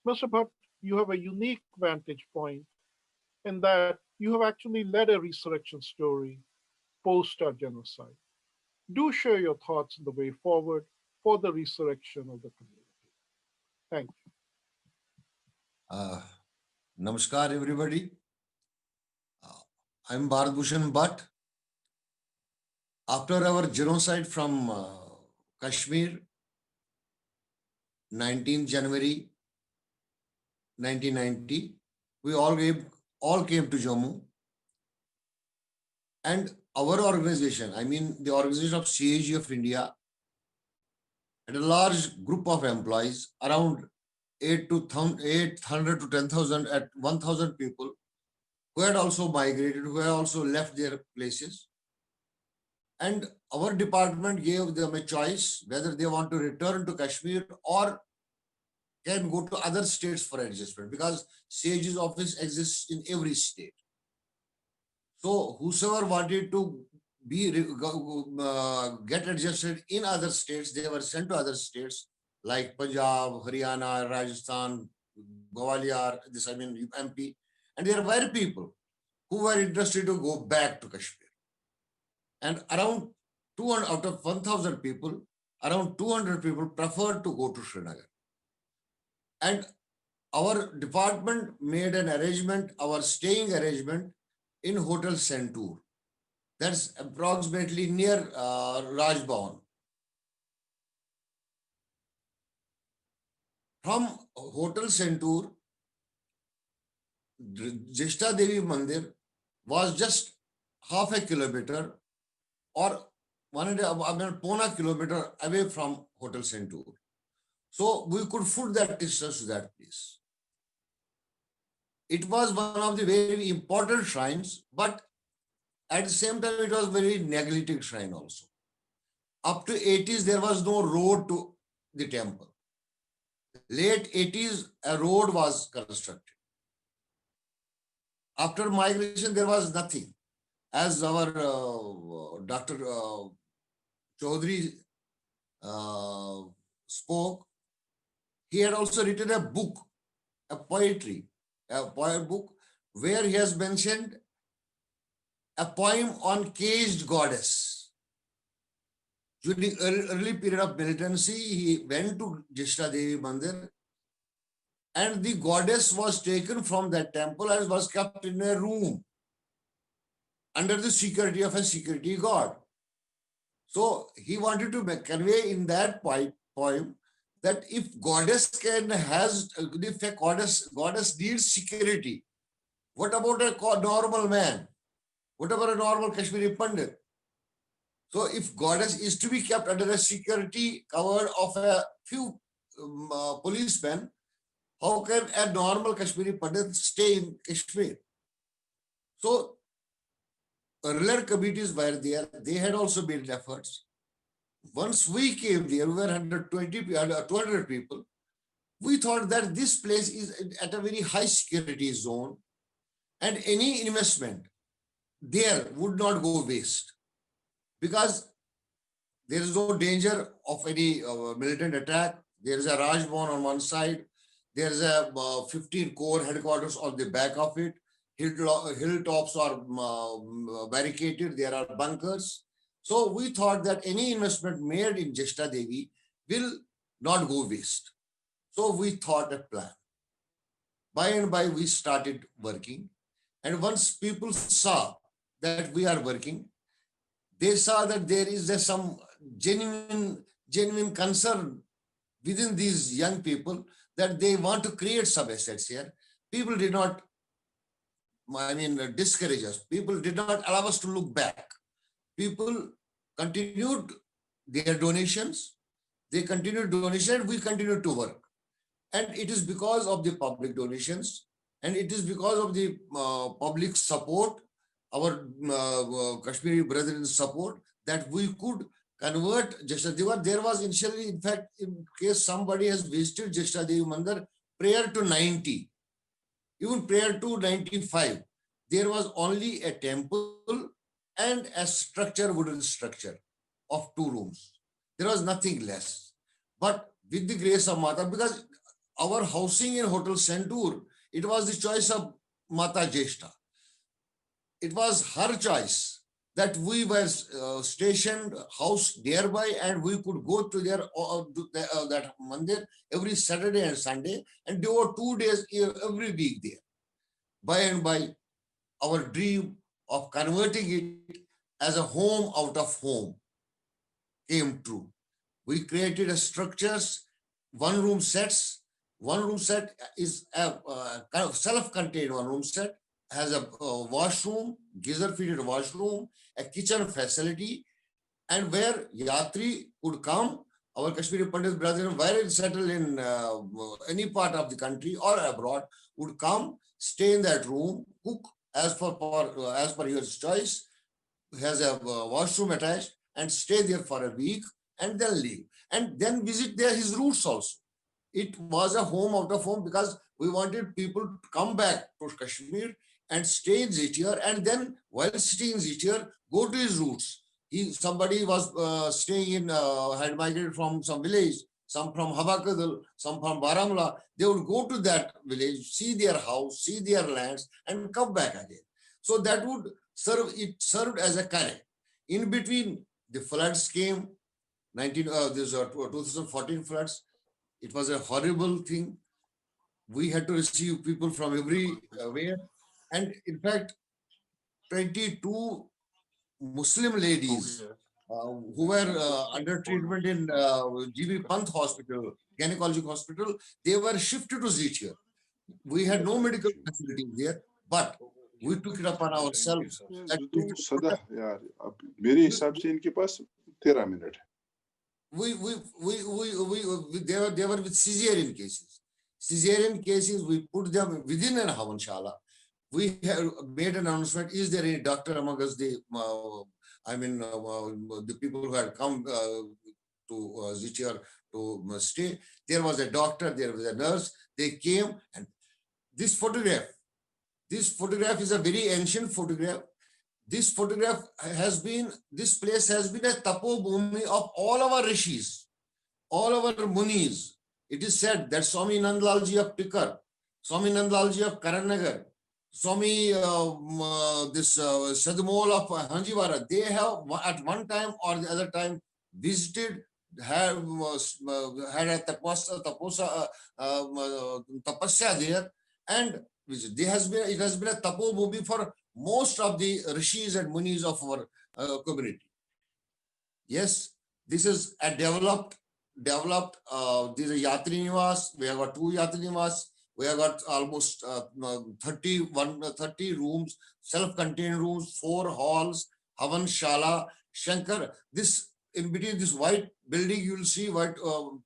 Mr. Bhatt, you have a unique vantage point in that you have actually led a resurrection story post our genocide. Do share your thoughts on the way forward for the resurrection of the community. Thank you. Namaskar, everybody. I'm Bharat Bhushan Bhat. After our genocide from Kashmir, 19 January 1990, we all came to Jammu. And our organization, I mean the organization of CAG of India, had a large group of employees, around 800 to 10,000 at 1,000 people, who had also migrated, who had also left their places. And our department gave them a choice whether they want to return to Kashmir or can go to other states for adjustment, because SAGE's office exists in every state. So whosoever wanted to get adjusted in other states, they were sent to other states like Punjab, Haryana, Rajasthan, Gwalior, MP. And there were people who were interested to go back to Kashmir. And around 200 out of 1,000 people, around 200 people preferred to go to Srinagar. And our department made an arrangement, our staying arrangement in Hotel Centaur. That's approximately near Raj Bhavan. From Hotel Centaur, Jeshta Devi Mandir was just half a kilometer or 1.5 kilometer away from Hotel Centaur. So we could foot that distance to that place. It was one of the very important shrines, but at the same time, it was very neglected shrine also. Up to 80s, there was no road to the temple. Late 80s, a road was constructed. After migration, there was nothing. As our Dr. Chowdhury spoke, he had also written a book, a poetry, a poem book, where he has mentioned a poem on caged goddess. During the early period of militancy, he went to Jeshta Devi Mandir, and the goddess was taken from that temple and was kept in a room under the security of a security guard. So he wanted to convey in that poem that if goddess if a goddess needs security, what about a normal man? What about a normal Kashmiri Pandit? So if goddess is to be kept under a security cover of a few policemen, how can a normal Kashmiri Pandit stay in Kashmir? So earlier committees were there. They had also made efforts. Once we came there, we were 120, 200 people. We thought that this place is at a very high security zone, and any investment there would not go waste, because there is no danger of any militant attack. There is a Rajbhavan on one side. There is a 15 core headquarters on the back of it. Hilltops are barricaded. There are bunkers. So we thought that any investment made in Jeshta Devi will not go waste. So we thought a plan. By and by, we started working. And once people saw that we are working, they saw that there is some genuine concern within these young people, that they want to create some assets here. People did not, discourage us. People did not allow us to look back. People continued their donations. They continued donation. We continued to work. And it is because of the public donations, and it is because of the public support, our Kashmiri brethren support, that we could convert Jeshta Devi. There was initially, in fact, in case somebody has visited Jeshta Devi Mandir prior to 90, even prior to 95, there was only a temple and a structure, wooden structure of 2 rooms. There was nothing less. But with the grace of Mata, because our housing in Hotel Centaur, it was the choice of Mata Jeshta. It was her choice that we were stationed house nearby, and we could go to their that mandir every Saturday and Sunday and devote 2 days every week there. By and by, our dream of converting it as a home out of home came true. We created a structures, 1-room sets. 1-room set is a kind of self-contained 1-room set, has a washroom, geyser-fitted washroom, a kitchen facility, and where Yatri would come, our Kashmiri Pandit brethren, where settled in any part of the country or abroad, would come, stay in that room, cook as per your choice, has a washroom attached, and stay there for a week, and then leave. And then visit there his roots also. It was a home out of home, because we wanted people to come back to Kashmir and stay in Zitiar, and then while staying in Zitiar, go to his roots. Somebody was staying in, had migrated from some village, some from Habakadal, some from Baramla. They would go to that village, see their house, see their lands, and come back again. So that would serve, it served as a connect. In between, the floods came, 2014 floods. It was a horrible thing. We had to receive people from everywhere. And in fact, 22 Muslim ladies who were under treatment in GB Pant Hospital, gynecological hospital, they were shifted to Zitiar. We had no medical facilities there, but we took it upon ourselves. मेरे हिसाब से इनके पास 13 minute है. They were with cesarean cases. Cesarean cases, we put them within an Havanshala. We have made an announcement. Is there any doctor among us? The people who had come to Zitiar to stay. There was a doctor, there was a nurse. They came, and this photograph is a very ancient photograph. This photograph has been, this place has been a tapo bhumi of all our rishis, all our munis. It is said that Swami Nandlalji of Tikar, Swami Nandlalji of Karanagar, Swami Sadmol of Hanjiwara, they have at one time or the other time visited, had a tapasya there, and it has been a tapo bhumi for most of the rishis and munis of our community. Yes, this is a developed. This is a Yatri Nivas. We have got 2 Yatri Nivas. We have got almost 30 rooms, self-contained rooms, 4 halls, Havan Shala, Shankar. This, in between this white building, you will see white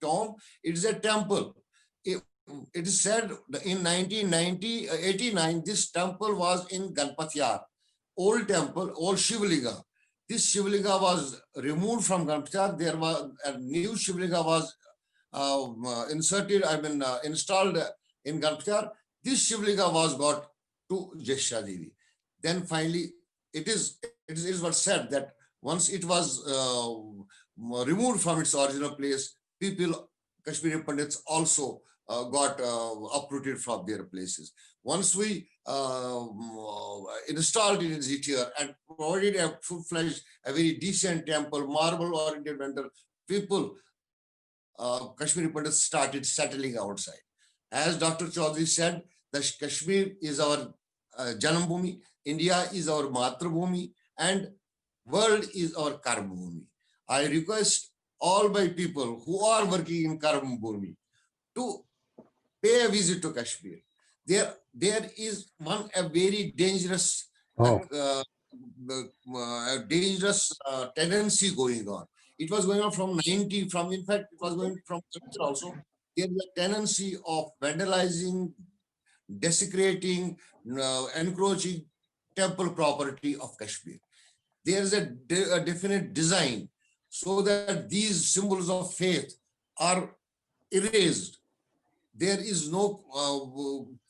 tomb. It is a temple. It is said in 1989, this temple was in Ganpatiyar, old temple, old Shivlinga. this Shivlinga was removed from Ganpchar. There was a new Shivlinga was installed in Ganpchar. This Shivlinga was got to Jesha Devi. Then finally, it is what said that once it was removed from its original place, people, Kashmiri Pandits also got uprooted from their places. Once we installed it in ZTR and provided a full-fledged, a very decent temple, marble-oriented vendor, people, Kashmiri Pandits started settling outside. As Dr. Chowdhury said, that Kashmir is our Janambhumi, India is our Matrabhumi, and world is our Karmabhumi. I request all my people who are working in Karmabhumi to pay a visit to Kashmir. There is a very dangerous, dangerous tendency going on. It was going on from 90, in fact, it was going from also. There is a tendency of vandalizing, desecrating, encroaching temple property of Kashmir. There is a definite design so that these symbols of faith are erased. There is no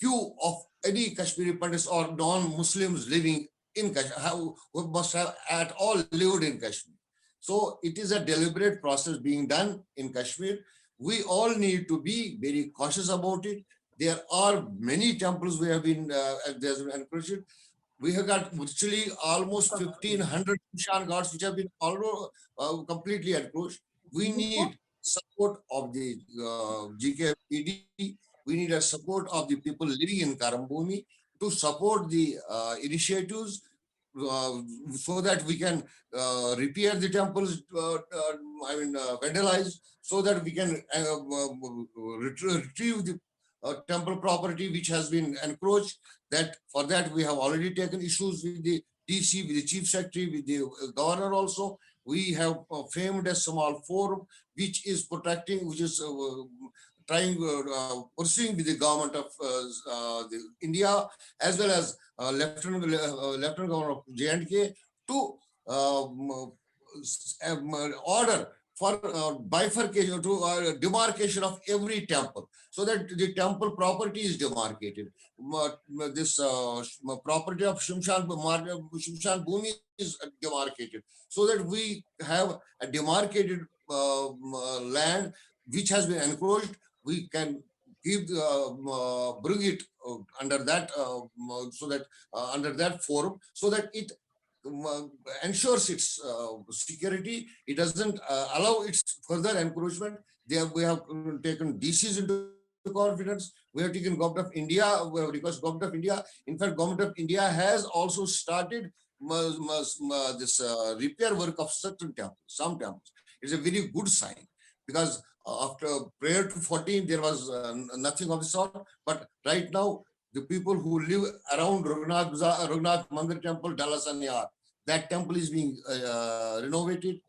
queue of any Kashmiri Pandits or non-Muslims living in Kashmir who must have at all lived in Kashmir. So it is a deliberate process being done in Kashmir. We all need to be very cautious about it. There are many temples we have been encouraged. We have got virtually almost 1,500 Bhushan gods which have been completely enclosed. We need support of the GKPD. We need a support of the people living in Karambhumi to support the initiatives so that we can repair the temples, vandalized, so that we can retrieve the temple property which has been encroached. That for that we have already taken issues with the DC, with the Chief Secretary, with the Governor also. We have framed a small forum which is protecting, which is pursuing with the government of India as well as Lieutenant Governor of J&K to order for bifurcation, to demarcation of every temple, so that the temple property is demarcated. This property of Shimshan Bhumi is demarcated, so that we have a demarcated land which has been encroached. We can give bring it under that so that under that forum, so that it ensures its security. It doesn't allow its further encroachment. We have taken DCs into confidence. We have taken Government of India. We have requested Government of India. In fact, Government of India has also started this repair work of certain temples, some temples. It's a very good sign, because after prior to 14, there was nothing of the sort. But right now, the people who live around Raghunath Mandir Temple, Dalasanyar, that temple is being renovated.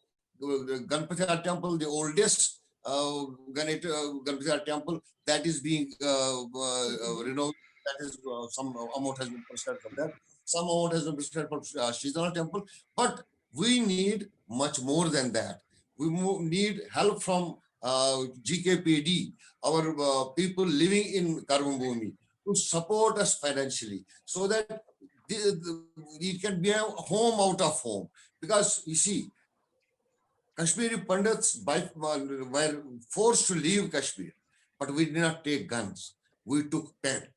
Ganpati Temple, the oldest Ganpati Temple, that is being renovated. That is some amount has been prescribed for that. Some amount has been prescribed for Shridhar Temple. But we need much more than that. We need help from GKPD, our people living in Karambhumi, to support us financially, so that it can be a home out of home. Because you see, Kashmiri Pandits were forced to leave Kashmir, but we did not take guns. We took pen.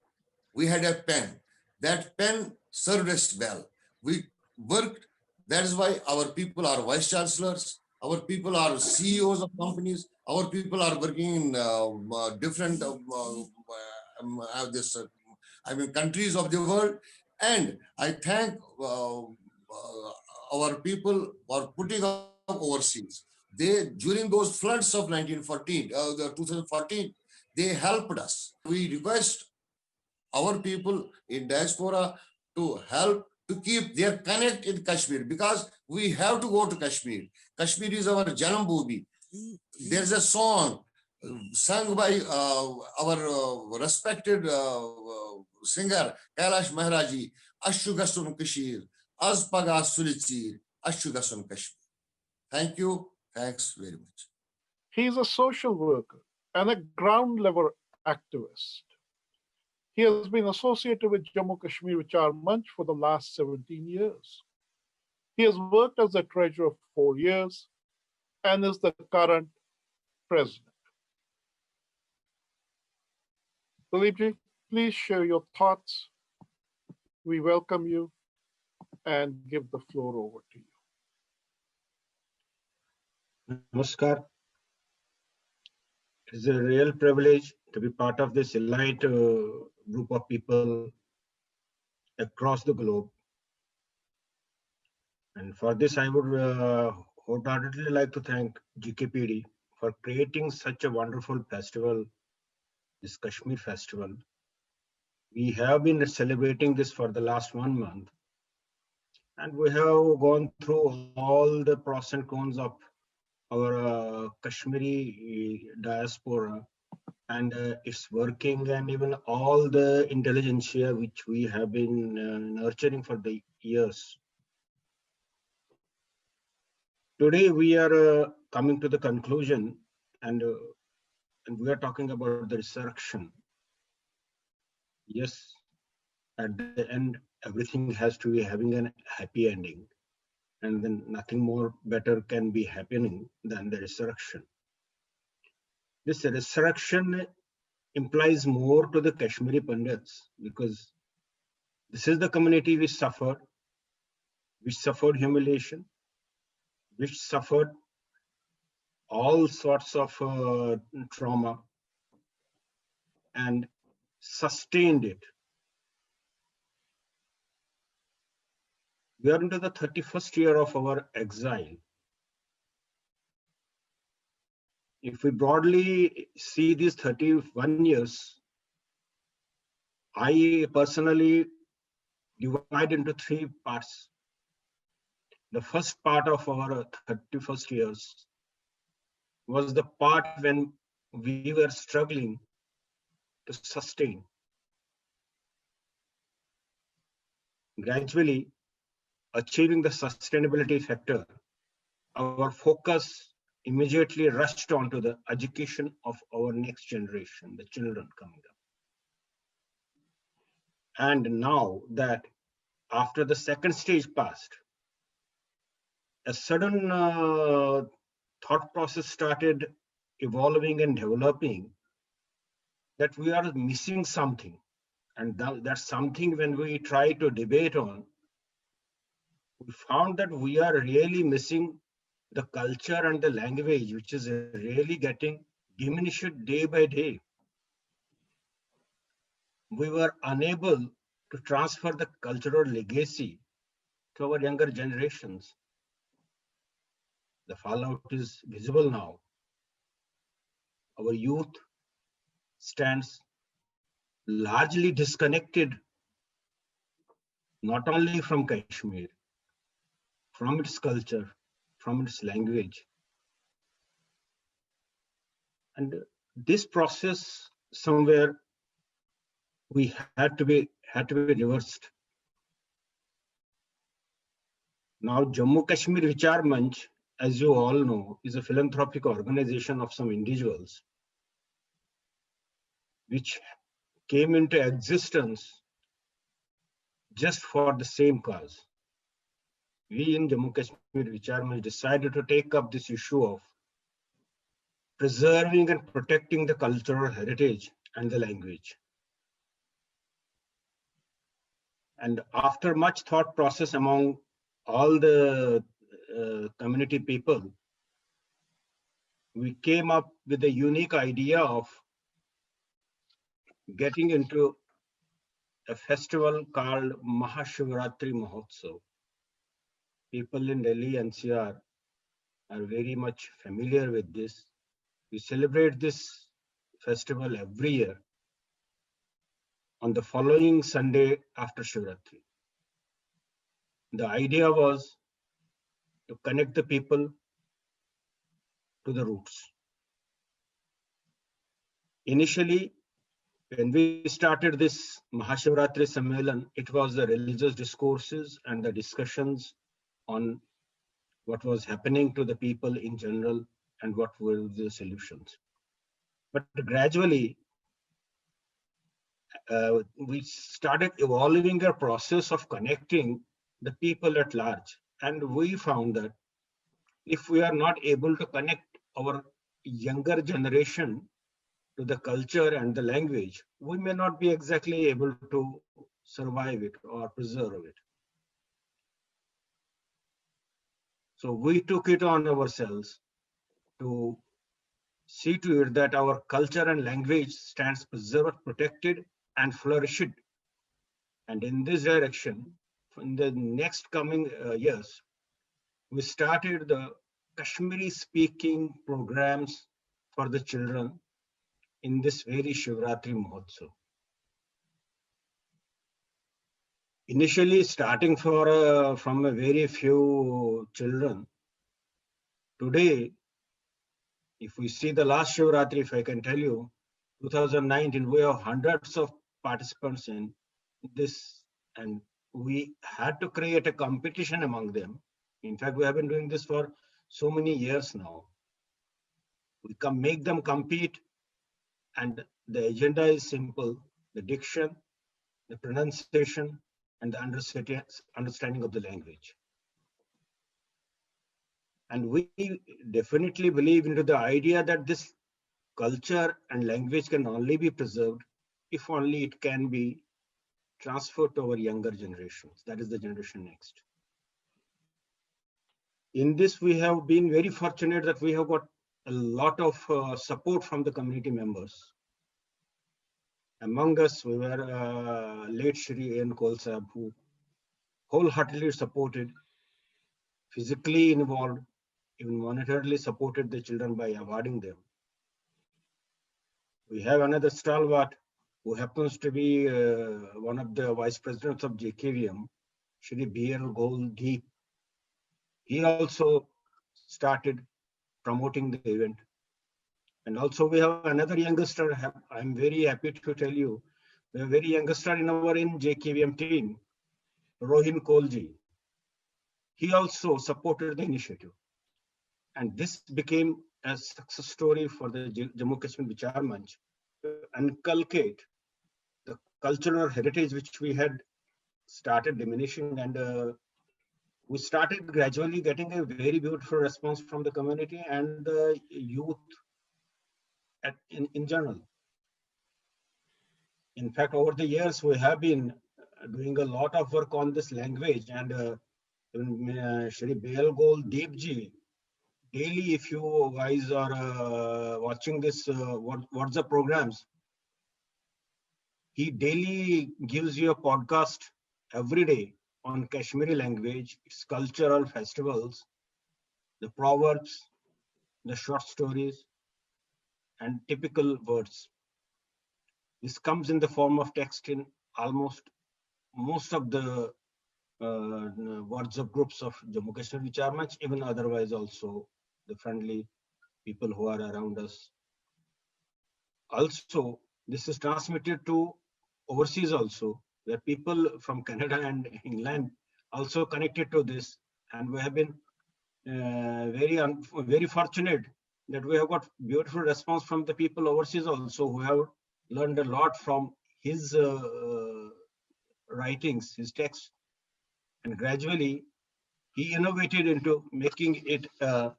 We had a pen. That pen served us well. We worked. That is why our people are vice chancellors. Our people are CEOs of companies. Our people are working in different countries of the world. And I thank our people for putting up overseas. They, during those floods of 2014, they helped us. We request our people in diaspora to help to keep their connect in Kashmir, because we have to go to Kashmir. Kashmir is our Janambhumi. There's a song sung by our respected singer Kailash Maharaji, Ashugasun Kashir, Az Paga Sulichir, Ashuga Sun Kashmir. Thank you. Thanks very much. He is a social worker and a ground level activist. He has been associated with Jammu Kashmir Vichar Manch for the last 17 years. He has worked as the treasurer for 4 years and is the current president. Dileep, please share your thoughts. We welcome you and give the floor over to you. Namaskar. It is a real privilege to be part of this elite group of people across the globe. And for this, I would wholeheartedly like to thank GKPD for creating such a wonderful festival, this Kashmir Festival. We have been celebrating this for the last 1 month. And we have gone through all the pros and cons of our Kashmiri diaspora and its working, and even all the intelligentsia which we have been nurturing for the years. Today we are coming to the conclusion, and we are talking about the resurrection. Yes, at the end, everything has to be having a happy ending, and then nothing more better can be happening than the resurrection. This resurrection implies more to the Kashmiri Pandits, because this is the community which suffered humiliation, which suffered all sorts of trauma and sustained it. We are into the 31st year of our exile. If we broadly see these 31 years, I personally divide into 3 parts. The first part of our 31st years was the part when we were struggling to sustain. Gradually achieving the sustainability factor, our focus immediately rushed on to the education of our next generation, the children coming up. And now that after the second stage passed, a sudden thought process started evolving and developing that we are missing something. And that's something when we try to debate on, we found that we are really missing the culture and the language, which is really getting diminished day by day. We were unable to transfer the cultural legacy to our younger generations. The fallout is visible now. Our youth stands largely disconnected, not only from Kashmir, from its culture, from its language. And this process somewhere we had to be reversed. Now Jammu Kashmir Vichar Manch, as you all know, is a philanthropic organization of some individuals which came into existence just for the same cause. We in Jammu Kashmir Vichar Manch decided to take up this issue of preserving and protecting the cultural heritage and the language. And after much thought process among all the community people, we came up with a unique idea of getting into a festival called Mahashivratri Mahotsav. People in Delhi NCR are very much familiar with this. We celebrate this festival every year on the following Sunday after Shivratri. The idea was to connect the people to the roots. Initially, when we started this Mahashivratri Sammelan, it was the religious discourses and the discussions on what was happening to the people in general and what were the solutions. But gradually, we started evolving a process of connecting the people at large. And we found that if we are not able to connect our younger generation to the culture and the language, we may not be exactly able to survive it or preserve it. So we took it on ourselves to see to it that our culture and language stands preserved, protected, and flourished. And in this direction, in the next coming years, we started the Kashmiri speaking programs for the children in this very Shivratri Mahotsav. Initially starting from a very few children, today, if we see the last Shivratri, if I can tell you, 2019, we have hundreds of participants in this, and we had to create a competition among them. In fact, we have been doing this for so many years now. We can make them compete, and the agenda is simple: the diction, the pronunciation, and the understanding of the language. And we definitely believe into the idea that this culture and language can only be preserved if only it can be transferred to our younger generations. That is the generation next. In this, we have been very fortunate that we have got a lot of support from the community members. Among us, we were late Shri Aryan Kaul Sahab, who wholeheartedly supported, physically involved, even monetarily supported the children by awarding them. We have another stalwart who happens to be one of the vice presidents of JKVM, Shri Veer Deep. He also started promoting the event. And also we have another youngster. I'm very happy to tell you, we have a very youngster in our JKVM team, Rohin Kolji. He also supported the initiative. And this became a success story for the Jammu Kashmir Vichar Manch to inculcate the cultural heritage which we had started diminishing, and we started gradually getting a very beautiful response from the community and the youth in general. In fact, over the years, we have been doing a lot of work on this language, and Shri Belgol Deepji, daily, if you guys are watching this WhatsApp programs, he daily gives you a podcast every day on Kashmiri language, its cultural festivals, the proverbs, the short stories, and typical words. This comes in the form of text in almost most of the WhatsApp groups of Jammu Kashmir Vichar Manch, even otherwise also the friendly people who are around us. Also, this is transmitted to overseas also, where people from Canada and England also connected to this, and we have been very fortunate that we have got beautiful response from the people overseas also, who have learned a lot from his writings, his texts, and gradually he innovated into making it a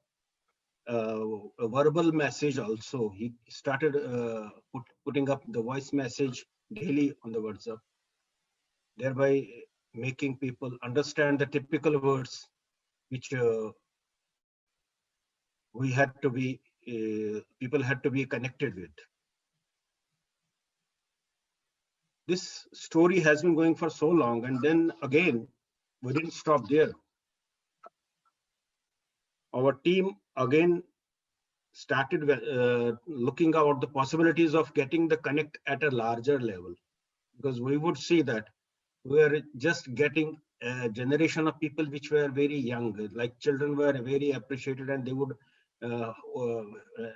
verbal message also. He started putting up the voice message daily on the WhatsApp, thereby making people understand the typical words which we had to be, people had to be connected with. This story has been going for so long, and then again, we didn't stop there. Our team again started looking out the possibilities of getting the connect at a larger level, because we would see that we are just getting a generation of people which were very young, like children were very appreciated, and they would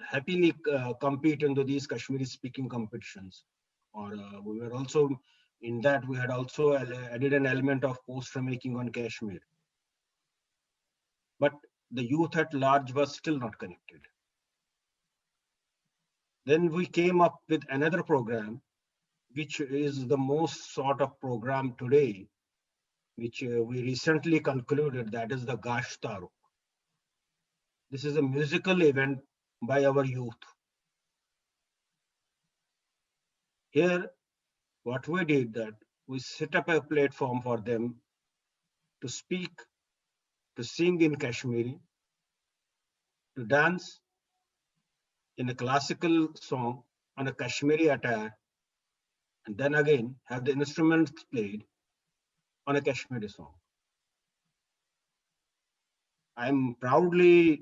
happily compete into these Kashmiri speaking competitions. Or we were also in that, we had also added an element of poster making on Kashmir. But the youth at large was still not connected. Then we came up with another program, which is the most sort of program today, which we recently concluded, that is the Gash Taruk. This is a musical event by our youth. Here, what we did that we set up a platform for them to speak, to sing in Kashmiri, to dance in a classical song on a Kashmiri attire, and then again have the instruments played on a Kashmiri song. I'm proudly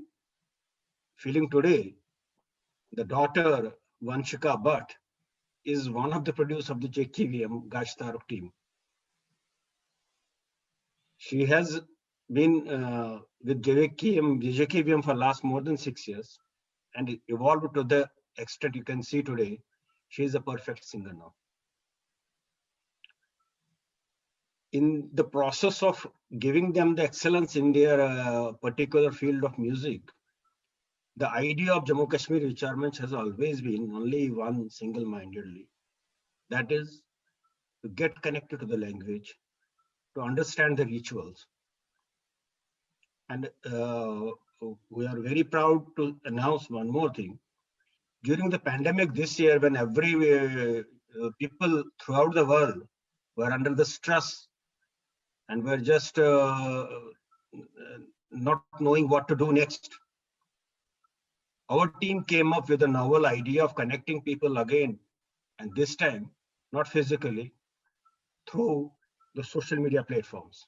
feeling today the daughter Vanshika Bhat is one of the producers of the JKVM Gash Taruk team. She has been with JKVM for last more than 6 years and evolved to the extent you can see today. She is a perfect singer now. In the process of giving them the excellence in their particular field of music, the idea of Jammu Kashmir Recharments has always been only one single-mindedly. That is to get connected to the language, to understand the rituals. And we are very proud to announce one more thing. During the pandemic this year, when every people throughout the world were under the stress and were just not knowing what to do next, our team came up with a novel idea of connecting people again, and this time, not physically, through the social media platforms.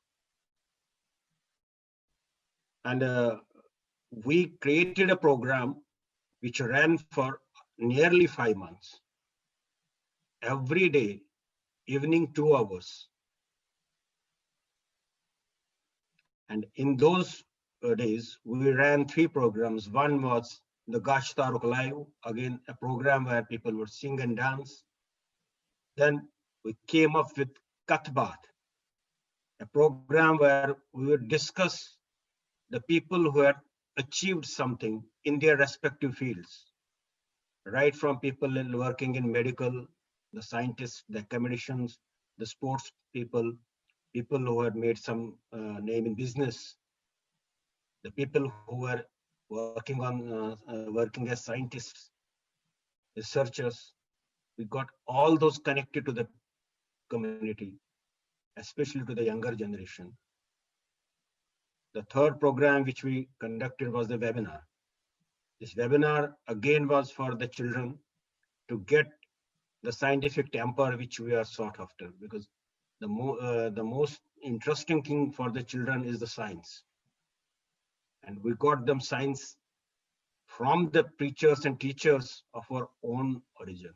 And we created a program which ran for nearly 5 months. Every day, evening 2 hours. And in those days, we ran 3 programs. One was the Gash Taruk Live, again, a program where people would sing and dance. Then we came up with Bhat, a program where we would discuss the people who had achieved something in their respective fields, right from people working in medical, the scientists, the academicians, the sports people, people who had made some name in business, the people who were working as scientists, researchers. We got all those connected to the community, especially to the younger generation. The third program which we conducted was the webinar. This webinar again was for the children to get the scientific temper which we are sought after, because the most interesting thing for the children is the science. And we got them science from the preachers and teachers of our own origin.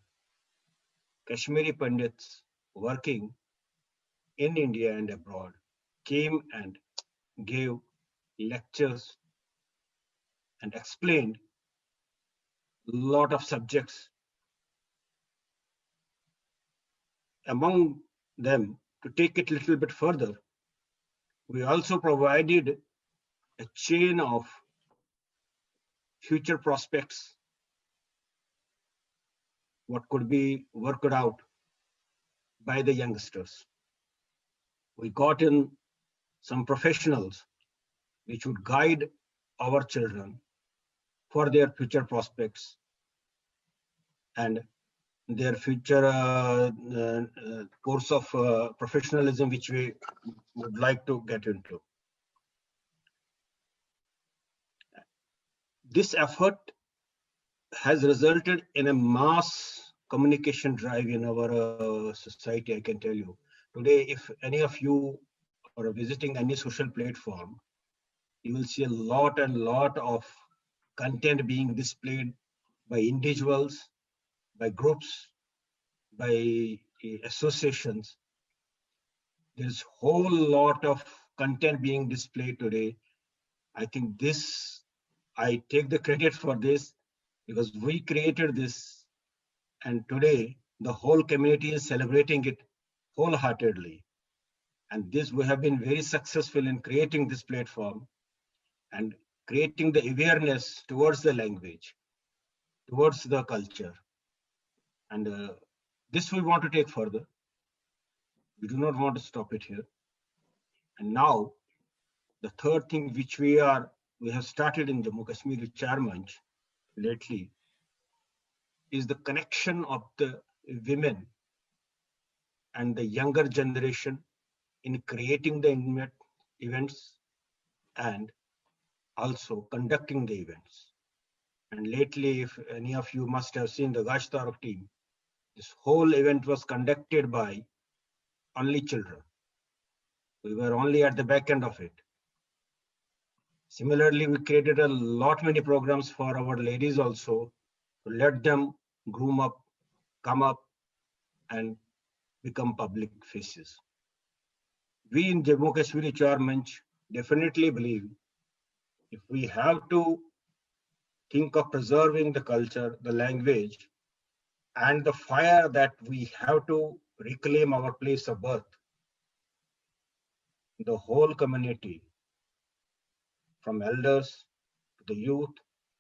Kashmiri Pandits working in India and abroad came and gave lectures and explained a lot of subjects. Among them, to take it a little bit further, we also provided a chain of future prospects, what could be worked out by the youngsters. We got in some professionals which would guide our children for their future prospects and their future course of professionalism which we would like to get into. This effort has resulted in a mass communication drive in our society, I can tell you. Today, if any of you are visiting any social platform, you will see a lot of content being displayed by individuals, by groups, by associations. There's a whole lot of content being displayed today. I think I take the credit for this because we created this, and today the whole community is celebrating it wholeheartedly. And we have been very successful in creating this platform and creating the awareness towards the language, towards the culture. And this we want to take further. We do not want to stop it here. And now, the third thing which we have started in Jammu Kashmir Vichar Manch lately is the connection of the women and the younger generation in creating the events and also conducting the events. And lately, if any of you must have seen the Gashtarok team, this whole event was conducted by only children. We were only at the back end of it. Similarly, we created a lot many programs for our ladies also to let them groom up, come up, and become public faces. We in Jammu Kashmir HR Manch definitely believe if we have to think of preserving the culture, the language, and the fire that we have to reclaim our place of birth, the whole community, from elders to the youth,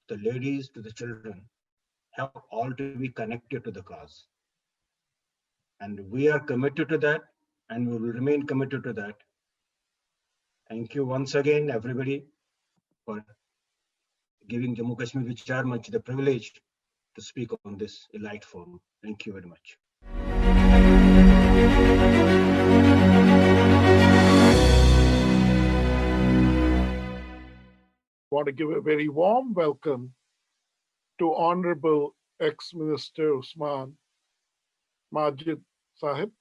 the ladies to the children, have all to be connected to the cause. And we are committed to that, and we will remain committed to that. Thank you once again, everybody, for giving Jammu Kashmir Vichar Manch the privilege to speak on this elite forum. Thank you very much. I want to give a very warm welcome to Honorable ex-Minister Usman Majid Sahib.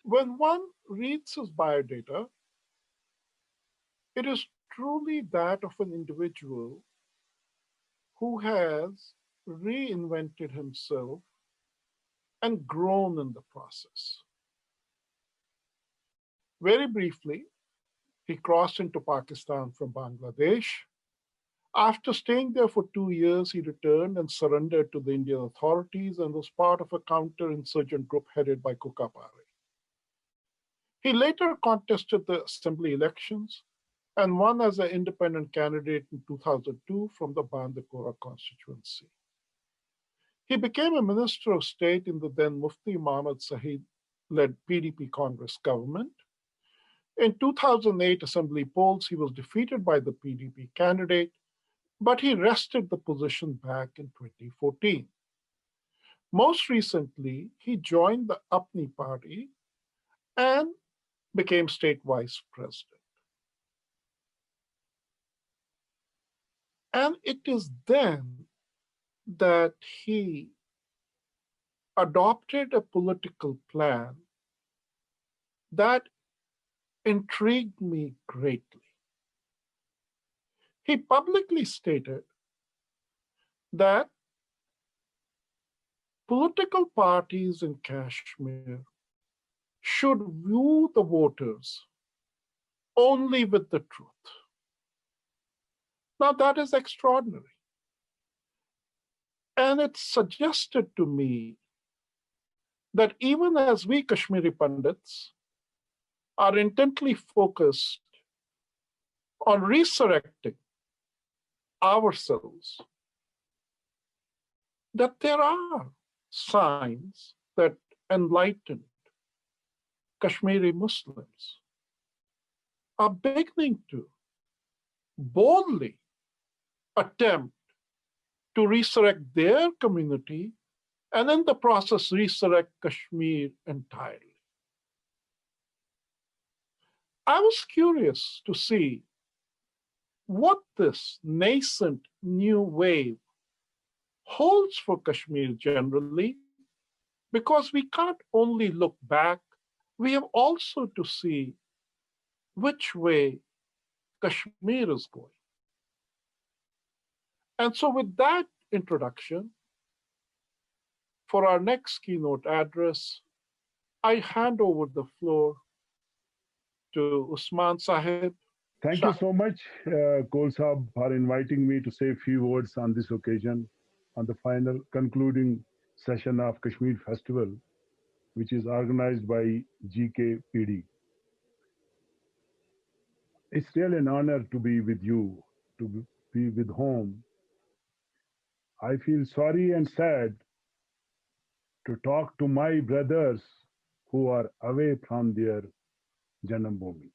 When one reads his biodata, it is truly that of an individual who has reinvented himself and grown in the process. Very briefly, he crossed into Pakistan from Bangladesh. After staying there for 2 years, he returned and surrendered to the Indian authorities and was part of a counter-insurgent group headed by Kukapare. He later contested the assembly elections and won as an independent candidate in 2002 from the Bandipora constituency. He became a Minister of State in the then Mufti Muhammad Sahid-led PDP Congress government. In 2008 assembly polls, he was defeated by the PDP candidate, but he wrested the position back in 2014. Most recently, he joined the Apni party and became state vice president. And it is then that he adopted a political plan that intrigued me greatly. He publicly stated that political parties in Kashmir should view the voters only with the truth. Now that is extraordinary. And it suggested to me that even as we Kashmiri Pandits are intently focused on resurrecting ourselves, that there are signs that enlightened Kashmiri Muslims are beginning to boldly attempt to resurrect their community and in the process resurrect Kashmir entirely. I was curious to see what this nascent new wave holds for Kashmir generally, because we can't only look back, we have also to see which way Kashmir is going. And so with that introduction, for our next keynote address, I hand over the floor to Usman Sahib. Thank you so much, Kaul Sahab, for inviting me to say a few words on this occasion, on the final concluding session of Kashmir Festival, which is organized by GKPD. It's really an honor to be with you, to be with home. I feel sorry and sad to talk to my brothers who are away from their Janambhumi.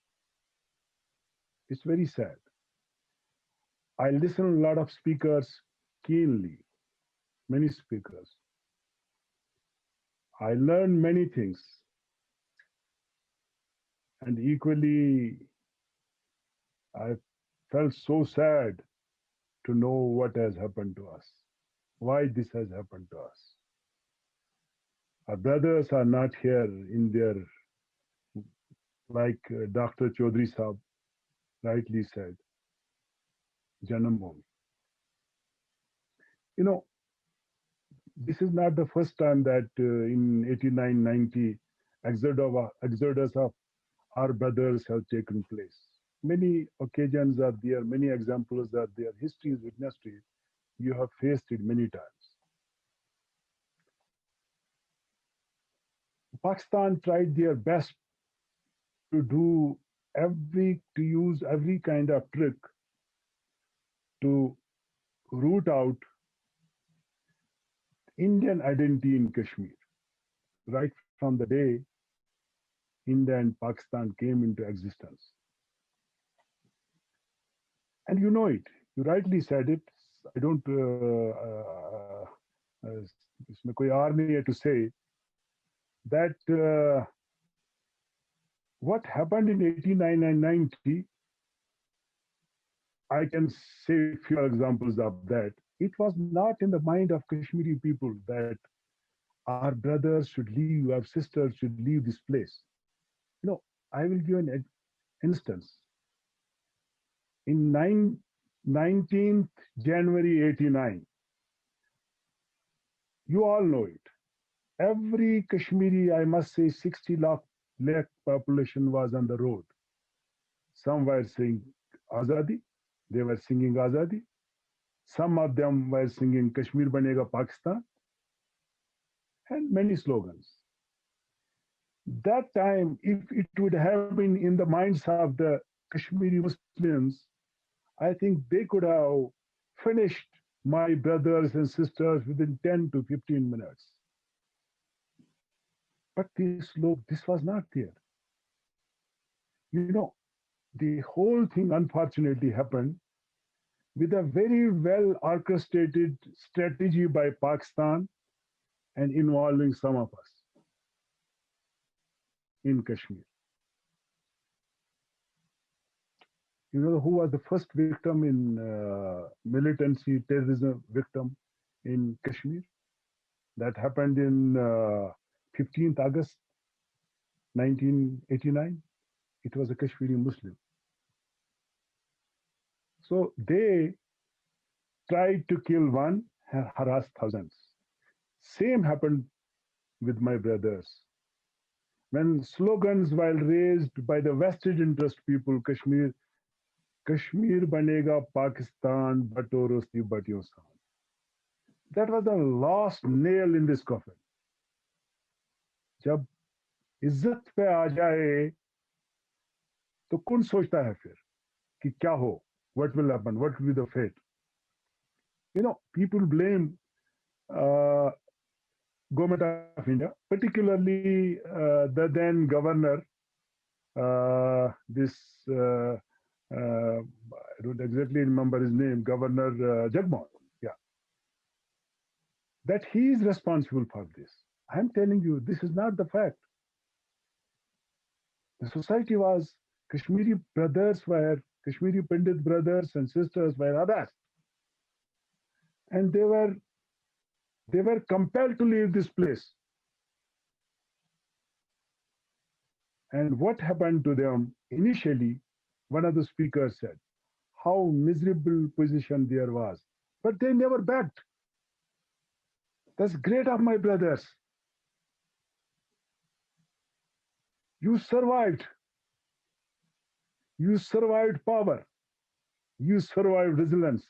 It's very sad. I listen to a lot of speakers keenly, many speakers. I learn many things, and equally, I felt so sad to know what has happened to us, why this has happened to us. Our brothers are not here in their, like Dr. Chowdhury Sahab rightly said, Janambhumi. You know, this is not the first time that in 89-90 exodus of our brothers have taken place. Many occasions are there, many examples are there, history is witness to it. You have faced it many times. Pakistan tried their best to use every kind of trick to root out Indian identity in Kashmir, right from the day India and Pakistan came into existence. And you know it. You rightly said it. I don't. इसमें कोई are नहीं है to say that what happened in 89 and 90. I can say a few examples of that. It was not in the mind of Kashmiri people that our brothers should leave, our sisters should leave this place. You know, I will give an instance. In 19th January 89, you all know it. Every Kashmiri, I must say 60 lakh population was on the road. Some were saying Azadi, they were singing Azadi. Some of them were singing Kashmir Banega Pakistan and many slogans. That time, if it would have been in the minds of the Kashmiri Muslims, I think they could have finished my brothers and sisters within 10 to 15 minutes. But this was not there. You know, the whole thing unfortunately happened with a very well orchestrated strategy by Pakistan and involving some of us in Kashmir. You know who was the first victim in militancy terrorism victim in Kashmir? That happened in 15th August 1989. It was a Kashmiri Muslim. So they tried to kill one, harass thousands. Same happened with my brothers. When slogans were raised by the vested interest people, Kashmir banega Pakistan, batorosti batyosan. That was the last nail in this coffin. जब इज्जत पे आ जाए तो कौन सोचता है फिर कि क्या हो, what will happen, what will be the fate? You know, people blame government of India, particularly the then governor, I don't exactly remember his name, Governor Jagmohan, yeah, that he is responsible for this. I'm telling you, this is not the fact. The society was, Kashmiri brothers were, Kashmiri Pandit brothers and sisters were others. And they were compelled to leave this place. And what happened to them initially, one of the speakers said, how miserable position there was. But they never begged. That's great of my brothers. You survived. You survived power. You survived resilience.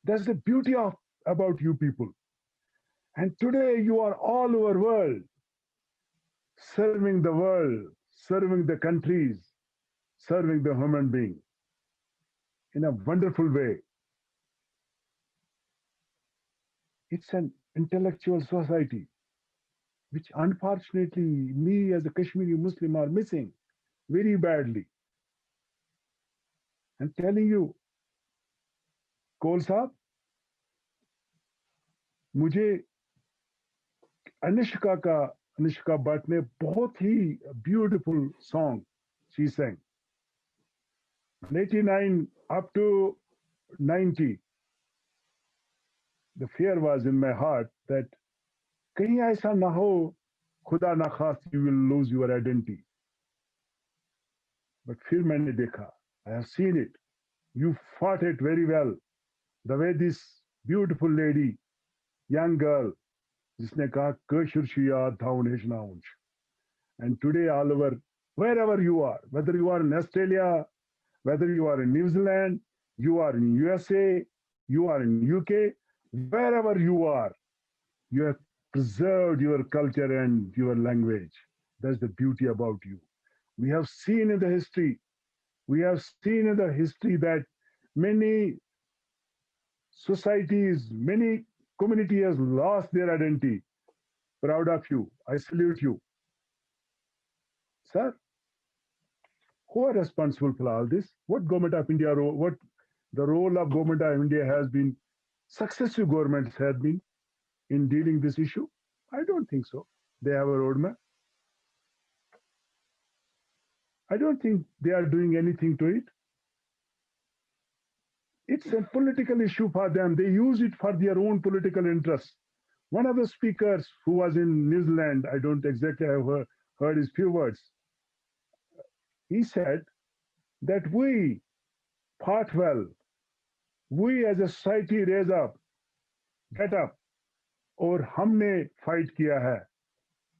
That's the beauty about you people. And today you are all over world, serving the countries. serving the human being in a wonderful way. It's an intellectual society, which unfortunately me as a Kashmiri Muslim are missing very badly. I'm telling you, Kaul साहब, मुझे अनुष्का भट्ट ने बहुत ही beautiful song she sang. 89 up to 90, the fear was in my heart that कहीं ऐसा ना हो, खुदा ना खास, you will lose your identity. But फिर मैंने देखा, I have seen it. You fought it very well. The way this beautiful lady, young girl, जिसने कहा कशुर शिया धाउन हेशनाउंश. And today all over, wherever you are, whether you are in Australia, whether you are in New Zealand, you are in USA, you are in UK, wherever you are, you have preserved your culture and your language. That's the beauty about you. We have seen in the history, that many societies, many communities has lost their identity. Proud of you. I salute you. Sir, who are responsible for all this? What government of India, what the role of government of India has been, successive governments have been in dealing this issue? I don't think so. They have a roadmap. I don't think they are doing anything to it. It's a political issue for them. They use it for their own political interests. One of the speakers who was in New Zealand, I don't exactly have heard his few words. He said that we fought well. We as a society raise up, get up, और हमने fight किया है,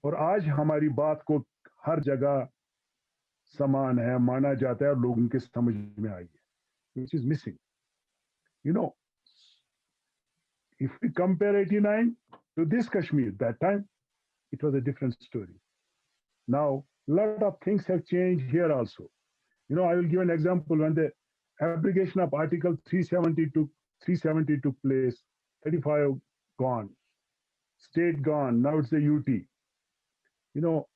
और आज हमारी बात को हर जगह समान है, माना जाता है, और लोगों के समझ में आई है, which is missing. You know, if we compare 89 to this Kashmir, that time, it was a different story. Now, a lot of things have changed here also. You know, I will give an example. When the abrogation of Article 370 took place, 35 gone, state gone, now it's a UT. You know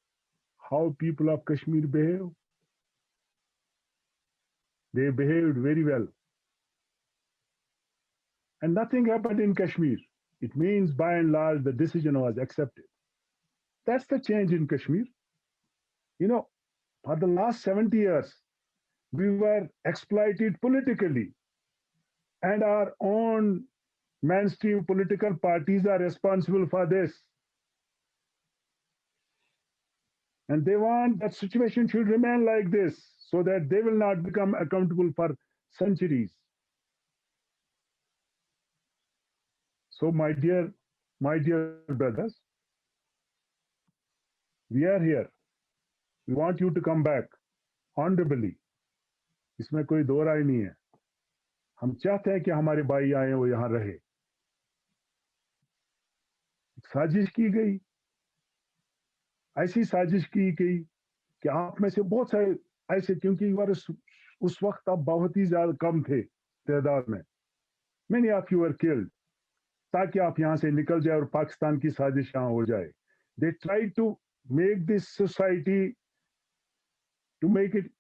how people of Kashmir behave? They behaved very well. And nothing happened in Kashmir. It means by and large the decision was accepted. That's the change in Kashmir. You know, for the last 70 years, we were exploited politically, and our own mainstream political parties are responsible for this. And they want that situation should remain like this so that they will not become accountable for centuries. So my dear brothers, we are here. We want you to come back honorably. इसमें कोई दो राय नहीं है. हम चाहते हैं कि हमारे भाई आए वो यहाँ रहे. साजिश की गई, ऐसी साजिश की गई कि आप में से बहुत सारे ऐसे, क्योंकि उस वक्त आप बहुत ही ज्यादा कम थे तादाद में. Many of you were killed, ताकि आप यहाँ से निकल जाए और पाकिस्तान की साजिश यहाँ हो जाए. They tried to make this society, to make it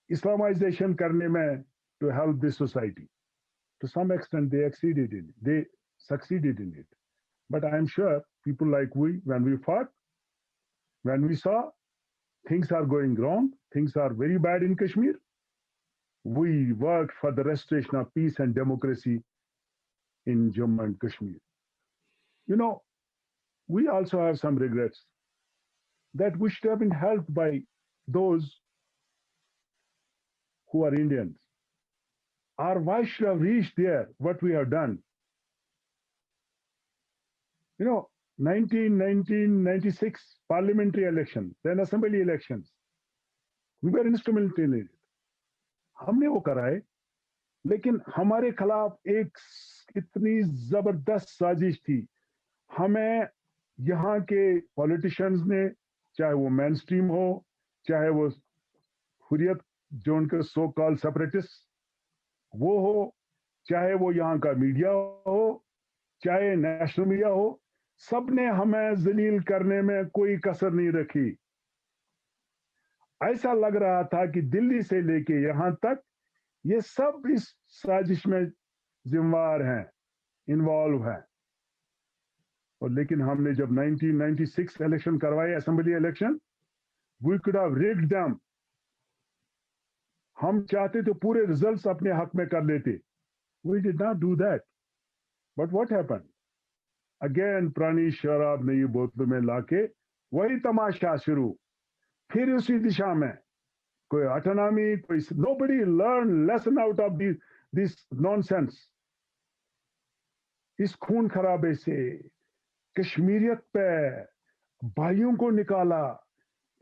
Islamization करने में, to help this society. To some extent, they succeeded in it. But I am sure people like we, when we fought, when we saw things are going wrong, things are very bad in Kashmir, we worked for the restoration of peace and democracy in Jammu and Kashmir. You know, we also have some regrets that we should have been helped by those who are Indians. Our voice should have reached there, what we have done. You know, 1996 parliamentary election, then assembly elections, we were instrumental in it. हमने वो कराए, लेकिन हमारे खिलाफ एक इतनी जबरदस्त साजिश थी. हमें यहाँ के पॉलिटिशियंस ने, चाहे वो मेन स्ट्रीम हो, चाहे वो हुरियत जो उनके सो कॉल सेपरेटिस्ट वो हो, चाहे वो यहाँ का मीडिया हो, चाहे नेशनल मीडिया हो, सबने हमें जलील करने में कोई कसर नहीं रखी। ऐसा लग रहा था कि दिल्ली से लेके यहां तक ये सब इस साजिश में जिम्मेवार हैं, इन्वॉल्व हैं। और लेकिन हमने जब 1996 इलेक्शन करवाए, assembly election, we could have rigged them. हम चाहते तो पूरे रिजल्ट्स अपने हक में कर लेते। We did not do that. But what happened? Again पुरानी शराब नई बोतलों में लाके वही तमाशा शुरू, फिर उसी दिशा में कोई ऑटोनॉमी, कोई nobody learn lesson out of this nonsense. इस खून खराबे से कश्मीरियत पे भाइयों को निकाला,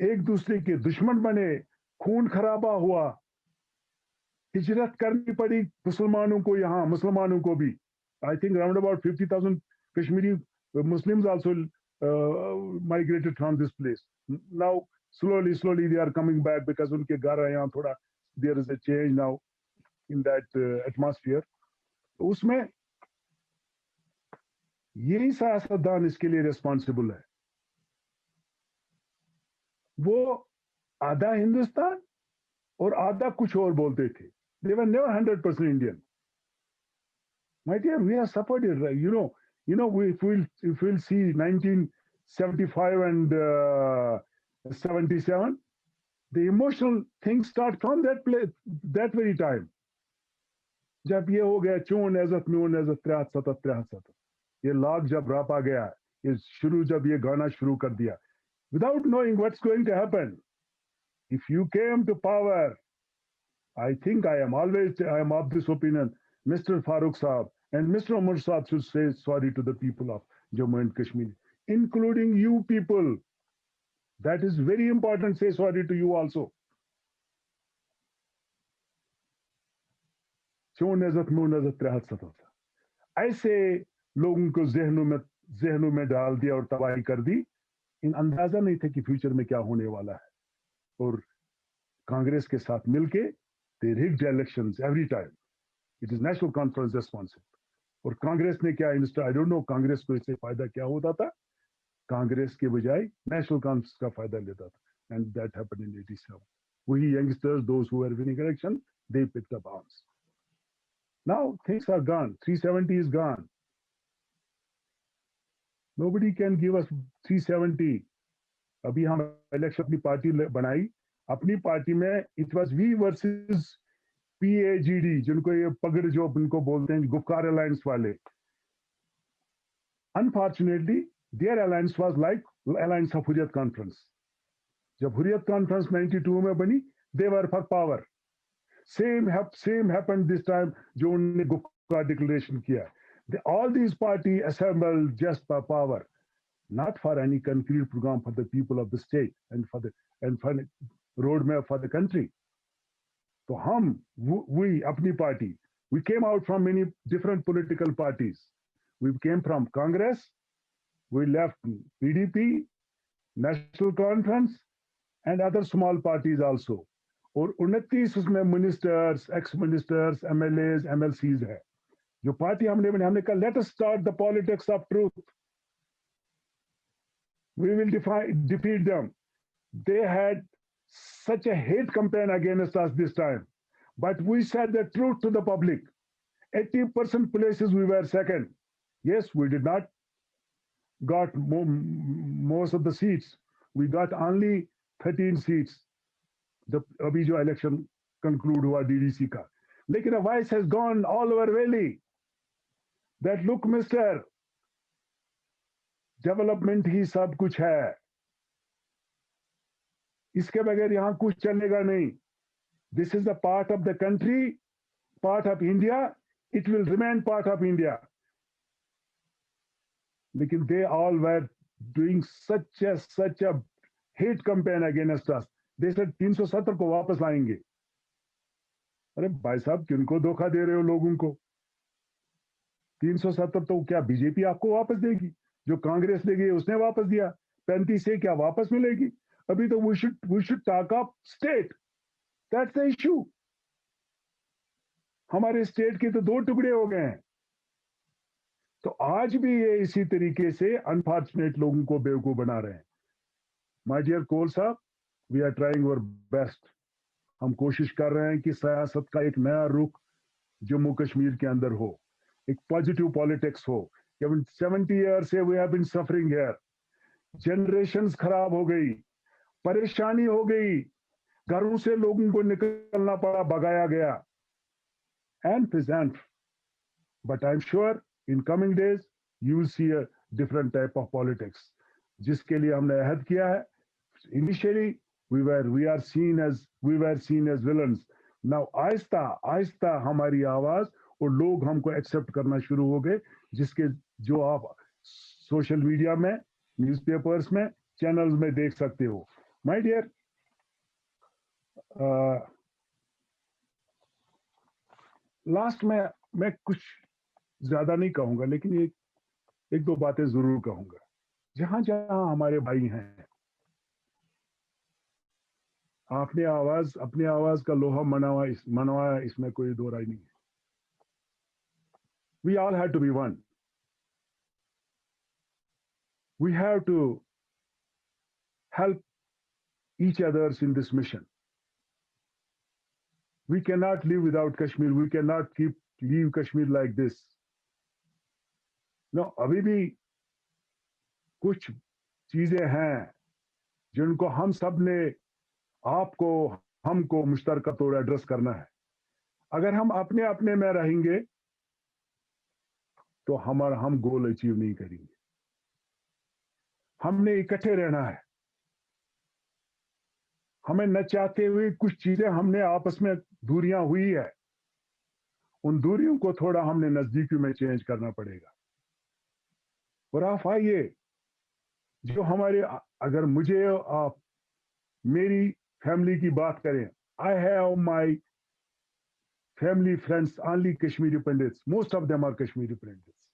एक दूसरे के दुश्मन बने, खून खराबा हुआ, हिजरत करनी पड़ी मुसलमानों को, यहाँ मुसलमानों को भी। I think around about 50,000 Kashmiri Muslims also migrated from this place. Now slowly they are coming back because उनके घर है यहाँ थोड़ा, there is a change now in that atmosphere. उसमें यही सियासतदान इसके लिए रिस्पॉन्सिबल है। वो आधा हिंदुस्तान और आधा कुछ और बोलते थे। They were never 100% Indian. My dear, we have suffered it, right? You know, if we'll see 1975 and 77, the emotional things start from that place, that very time. जब ये हो गया चून एजत नून एजत त्रहत सतत, ये लाग जब रापा गया, ये शुरू जब ये गाना शुरू कर दिया, without knowing what's going to happen. If you came to power, I think I am of this opinion, Mr. Farooq Saab and Mr. Umar Saab should say sorry to the people of Jammu and Kashmir, including you people. That is very important. Say sorry to you also. ऐसे लोगों को जहनों में डाल दिया और तबाही कर दी। इन अंदाजा नहीं था कि फ्यूचर में क्या होने वाला है। और कांग्रेस के साथ मिलके they rigged elections every time. It is National Conference responsible. और कांग्रेस ने क्या आई डोंट नो कांग्रेस को इससे फायदा क्या होता था। कांग्रेस के बजाय नेशनल कॉन्फ्रेंस का फायदा लेता था, एंड दैट हैपेंड इन 87. वही youngsters, those who were winning election, they picked up arms. Now things are gone. 370 is gone. Nobody can give us 370. अभी हम इलेक्शन अपनी पार्टी बनाई, अपनी पार्टी में it was V versus PAGD, जिनको ये पगड़ जो उनको बोलते हैं गुफ्कार अलायंस वाले. Unfortunately, their alliance was like alliance of Hurriyat Conference. जब Hurriyat Conference 92 में बनी, they were for power. Same happened this time. जो उन्होंने गुफ्कार declaration किया. All these parties assembled just for power, not for any concrete program for the people of the state and for the roadmap for the country. So we अपनी party, we came out from many different political parties. We came from Congress, we left PDP, National Conference, and other small parties also. और 29 उसमें ministers, ex-ministers, MLAs, MLCs है. जो party हमने कहा let us start the politics of truth. We will defeat them. They had such a hate campaign against us this time. But we said the truth to the public. 80% places we were second. Yes, we did not got most of the seats. We got only 13 seats. The अभी जो election conclude हुआ DDC का. लेकिन a voice has gone all over valley. That look, Mr. Development ही सब कुछ है. इसके बगैर यहाँ कुछ चलेगा नहीं. This is a part of the country, part of India. It will remain part of India. लेकिन they all were doing such a hate campaign against us. They said 370 को वापस लाएंगे. अरे भाई साहब, किनको धोखा दे रहे हो लोगों को? 370 तो क्या बीजेपी आपको वापस देगी? जो कांग्रेस ले गई उसने वापस दिया. 35 से क्या वापस मिलेगी? अभी तो we should talk of state. That's the issue. हमारे स्टेट के तो 2 टुकड़े हो गए हैं। तो आज भी ये इसी तरीके से अनफॉर्चुनेट लोगों को बेवकूफ बना रहे हैं। माय डियर कोल साहब, we are trying our best. हम कोशिश कर रहे हैं कि सियासत का एक नया रुख जम्मू कश्मीर के अंदर हो, एक पॉजिटिव पॉलिटिक्स हो। 70 ईयर्स से we have been suffering here. Generations खराब हो गई, परेशानी हो गई, घरों से लोगों को निकलना पड़ा, भगाया गया। And present, but I am sure in coming days you will see a different type of politics, जिसके लिए हमने अहद किया है। Initially we are seen as villains. Now Aahista Aahista हमारी आवाज और लोग हमको एक्सेप्ट करना शुरू हो गए, जिसके जो आप सोशल मीडिया में, न्यूज़पेपर्स में, चैनल्स में देख सकते हो। माय डियर, लास्ट में मैं कुछ ज्यादा नहीं कहूंगा, लेकिन एक दो बातें जरूर कहूंगा। जहां जहां हमारे भाई हैं, अपनी आवाज का लोहा मनवाया, इसमें कोई दो राय नहीं है। We all have to be one. We have to help each others in this mission. We cannot live without Kashmir. We cannot leave Kashmir like this. No, अभी भी कुछ चीजें हैं जिनको हम सब ने, आपको, हमको मुश्तरका तौर एड्रेस करना है। अगर हम अपने अपने में रहेंगे तो हम गोल अचीव नहीं करेंगे। हमने इकट्ठे रहना है। हमें न चाहते हुए कुछ चीजें हमने आपस में दूरियां हुई है, उन दूरियों को थोड़ा हमने नजदीकी में चेंज करना पड़ेगा। और आप आइए, जो हमारे, अगर मुझे आप मेरी फैमिली की बात करें, I have my family friends only Kashmiri Pandits, most of them are Kashmiri Pandits,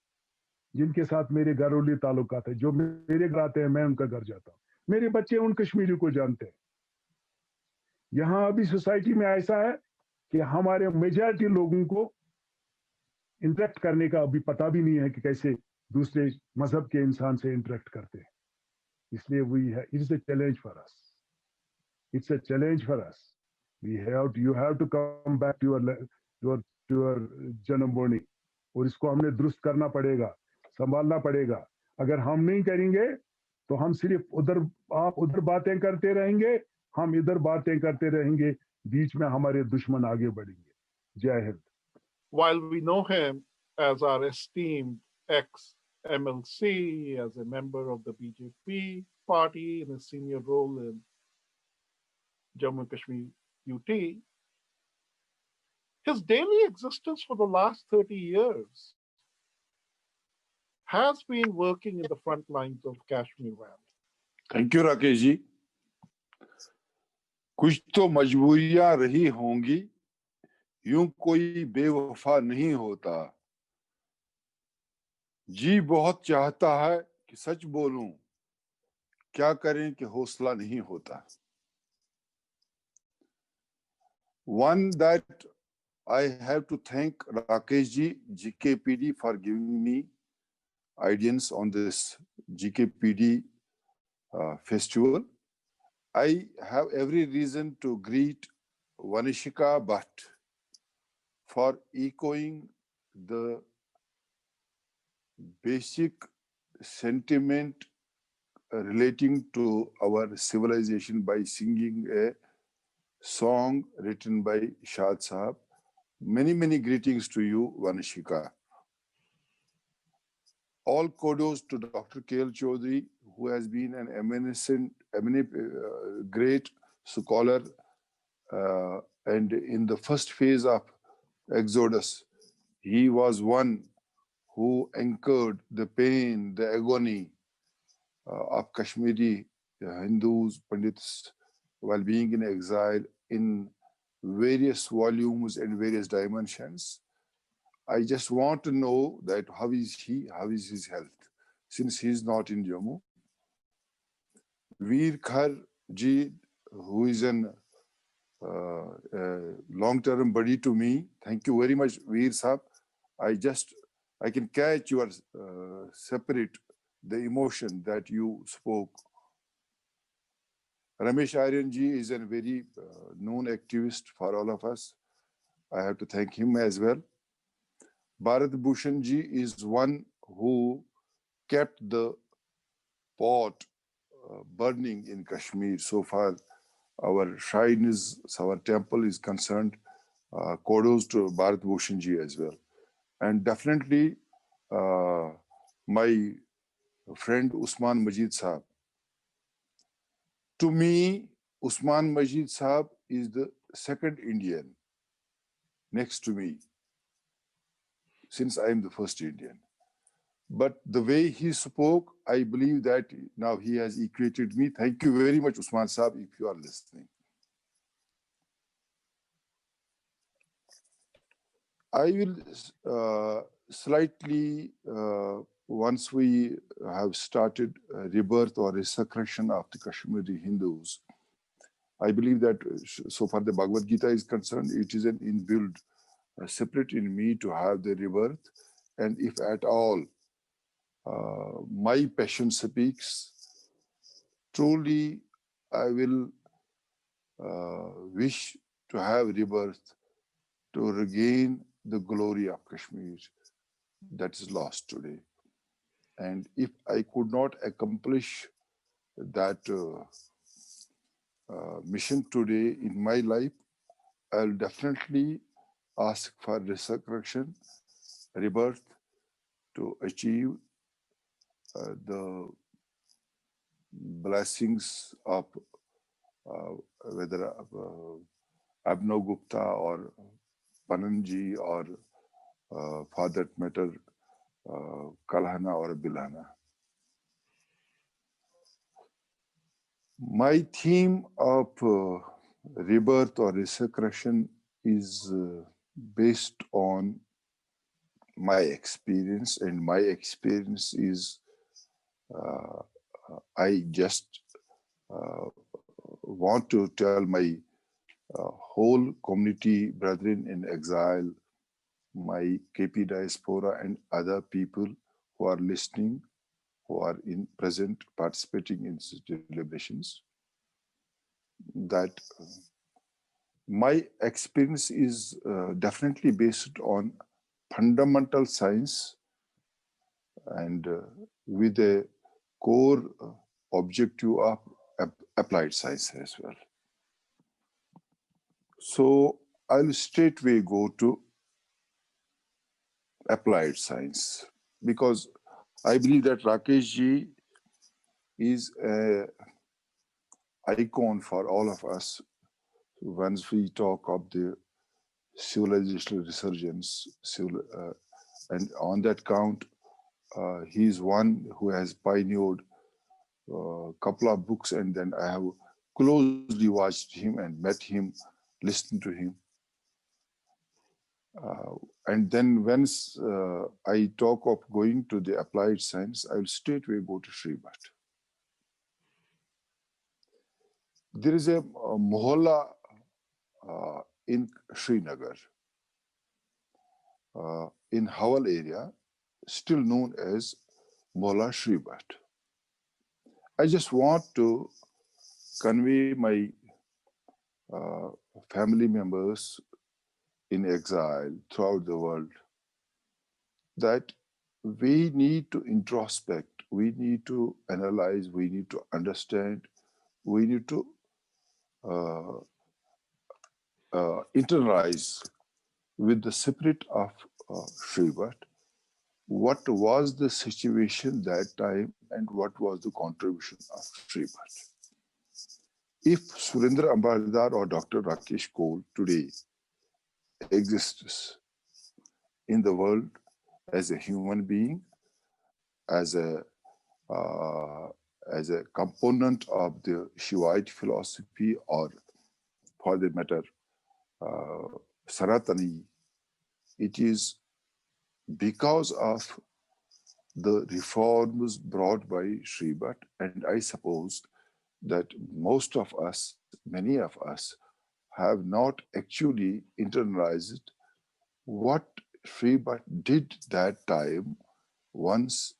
जिनके साथ मेरे घरेलू ताल्लुकात है। जो मेरे घर आते हैं, मैं उनका घर जाता हूं। मेरे बच्चे उन कश्मीरी को जानते हैं। यहां अभी सोसाइटी में ऐसा है कि हमारे मेजॉरिटी लोगों को इंटरेक्ट करने का अभी पता भी नहीं है कि कैसे दूसरे मजहब के इंसान से इंटरेक्ट करते हैं। इसलिए it's a challenge for us, it's a challenge for us. You have to come back to your janmabhoomi, और इसको हमने दुरुस्त करना पड़ेगा, संभालना पड़ेगा। अगर हम नहीं करेंगे तो हम सिर्फ आप उधर बातें करते रहेंगे, हम इधर बातें करते रहेंगे, बीच में हमारे दुश्मन आगे बढ़ेंगे। जय Hind. While we know him as our esteemed ex-MLC, as a member of the BJP party in a senior role in Jammu Kashmir UT, his daily existence for the last 30 years has been working in the front lines of Kashmir rally. Thank you Rakesh ji. कुछ तो मजबूरियां रही होंगी, यूं कोई बेवफा नहीं होता। जी बहुत चाहता है कि सच बोलूं, क्या करें कि हौसला नहीं होता। One that I have to thank Rakesh ji, GKPD, for giving me audience on this GKPD festival. I have every reason to greet Vanshika Bhat for echoing the basic sentiment relating to our civilization by singing a song written by Shad Sahab. Many, many greetings to you, Vanshika. All kudos to Dr. Kaul Chowdhury, who has been an great scholar, and in the first phase of Exodus, he was one who anchored the pain, the agony of Kashmiri Hindus, Pandits, while being in exile in various volumes and various dimensions. I just want to know that how is his health, since he is not in Jammu. Veer Khar ji, who is an long-term buddy to me. Thank you very much, Veer Sahab. I can catch your separate, the emotion that you spoke. Ramesh Aryan ji is a very known activist for all of us. I have to thank him as well. Bharat Bhushan ji is one who kept the pot burning in Kashmir so far. Our shrine is, our temple is concerned. Kudos to Bharat Bhushan ji as well. And definitely my friend Usman Majid Sahab. To me, Usman Majid Sahab is the second Indian next to me, since I am the first Indian. But the way he spoke, I believe that now he has equated me. Thank you very much, Usman Sahab, if you are listening. I will slightly, once we have started rebirth or resurrection of the Kashmiri Hindus, I believe that so far the Bhagavad Gita is concerned, it is an inbuilt spirit in me to have the rebirth. And if at all my passion speaks, truly I will wish to have rebirth to regain the glory of Kashmir that is lost today. And if I could not accomplish that mission today in my life, I'll definitely ask for resurrection, rebirth, to achieve the blessings of whether Abhinav Gupta or Pananji or for that matter, Kalhana or Bilhana. My theme of rebirth or resurrection is based on my experience, and my experience is I just want to tell my whole community brethren in exile, my KP diaspora and other people who are listening, who are in present participating in deliberations, that my experience is definitely based on fundamental science and with a core objective of applied science as well. So I'll straightway go to applied science, because I believe that Rakesh ji is an icon for all of us. Once we talk of the civilizational resurgence, and on that count, he is one who has pioneered a couple of books, and then I have closely watched him and met him, listened to him. And then once I talk of going to the applied science, I will straightway go to Sri Bhat. There is a mohalla in Srinagar, in Hawal area, still known as Mohalla Sri Bhat. I just want to convey my family members in exile throughout the world that we need to introspect, we need to analyze, we need to understand, we need to internalize with the spirit of Sri Bhat what was the situation that time and what was the contribution of Sri Bhat. If Surinder Ambardar or Dr. Rakesh Kaul today exists in the world as a human being, as a component of the Shivaite philosophy, or for the matter, Sanatani, it is because of the reforms brought by Sri Bhat, and I suppose that most of us, many of us, have not actually internalized what Sri Bhat did that time once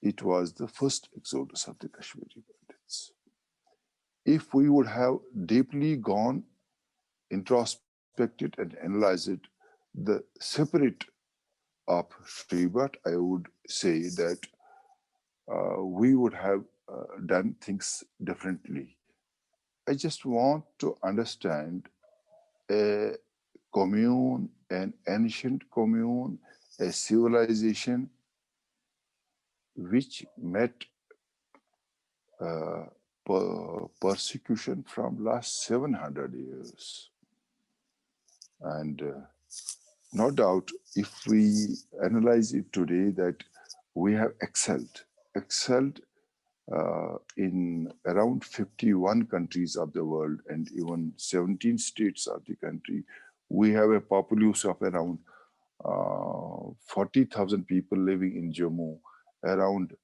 it was the first exodus of the Kashmiri Pandits. If we would have deeply gone, introspected and analyzed the spirit of Sri Bhat, I would say that we would have done things differently. I just want to understand a commune, an ancient commune, a civilization which met uh, persecution from last 700 years. And no doubt, if we analyze it today, that we have excelled in around 51 countries of the world and even 17 states of the country. We have a populace of around 40,000 people living in Jammu, around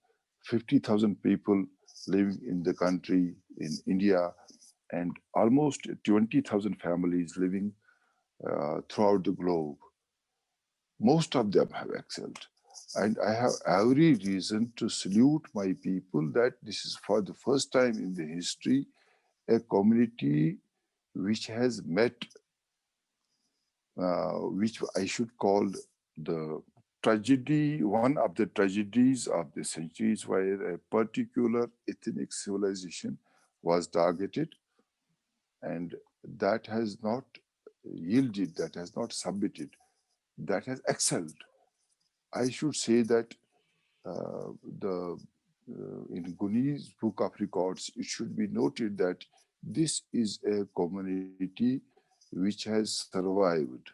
50,000 people living in the country in India, and almost 20,000 families living throughout the globe. Most of them have excelled. And I have every reason to salute my people that this is for the first time in the history a community which has met, which I should call the tragedy, one of the tragedies of the centuries, where a particular ethnic civilization was targeted, and that has not yielded, that has not submitted, that has excelled. I should say that the in Guni's Book of Records, it should be noted that this is a community which has survived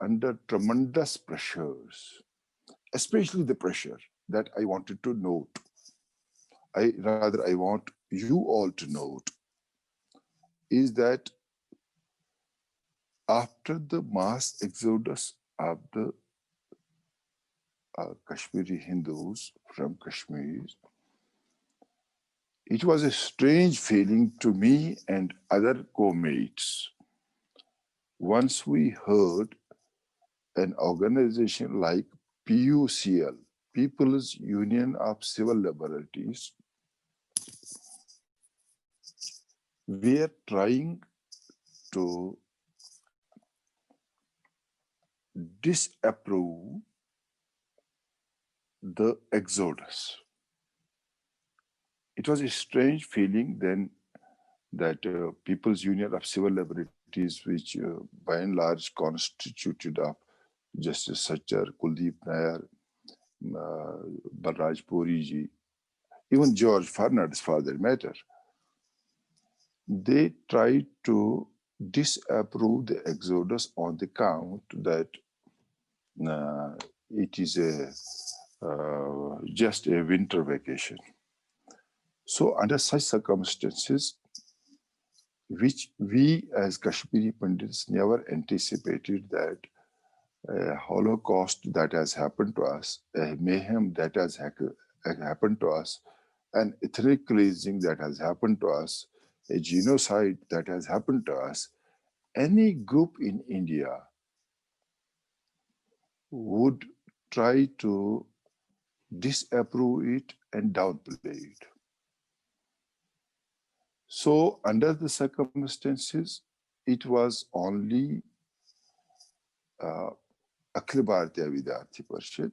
under tremendous pressures, especially the pressure that I wanted to note. I want you all to note is that after the mass exodus of the Kashmiri Hindus from Kashmir, it was a strange feeling to me and other co-mates once we heard an organization like PUCL, People's Union of Civil Liberties, we are trying to disapprove the exodus. It was a strange feeling then that People's Union of Civil Liberties, which by and large constituted of Justice Sachar, Kuldeep Nair, Balraj Puri, even George Fernandez for that matter, they tried to disapprove the exodus on the count that it is just a winter vacation. So under such circumstances, which we as Kashmiri Pandits never anticipated, that a Holocaust that has happened to us, a mayhem that has happened to us, an ethnic cleansing that has happened to us, a genocide that has happened to us, any group in India would try to disapprove it and downplay it. So under the circumstances, it was only Akhil Bharatiya Vidyarthi Parishad,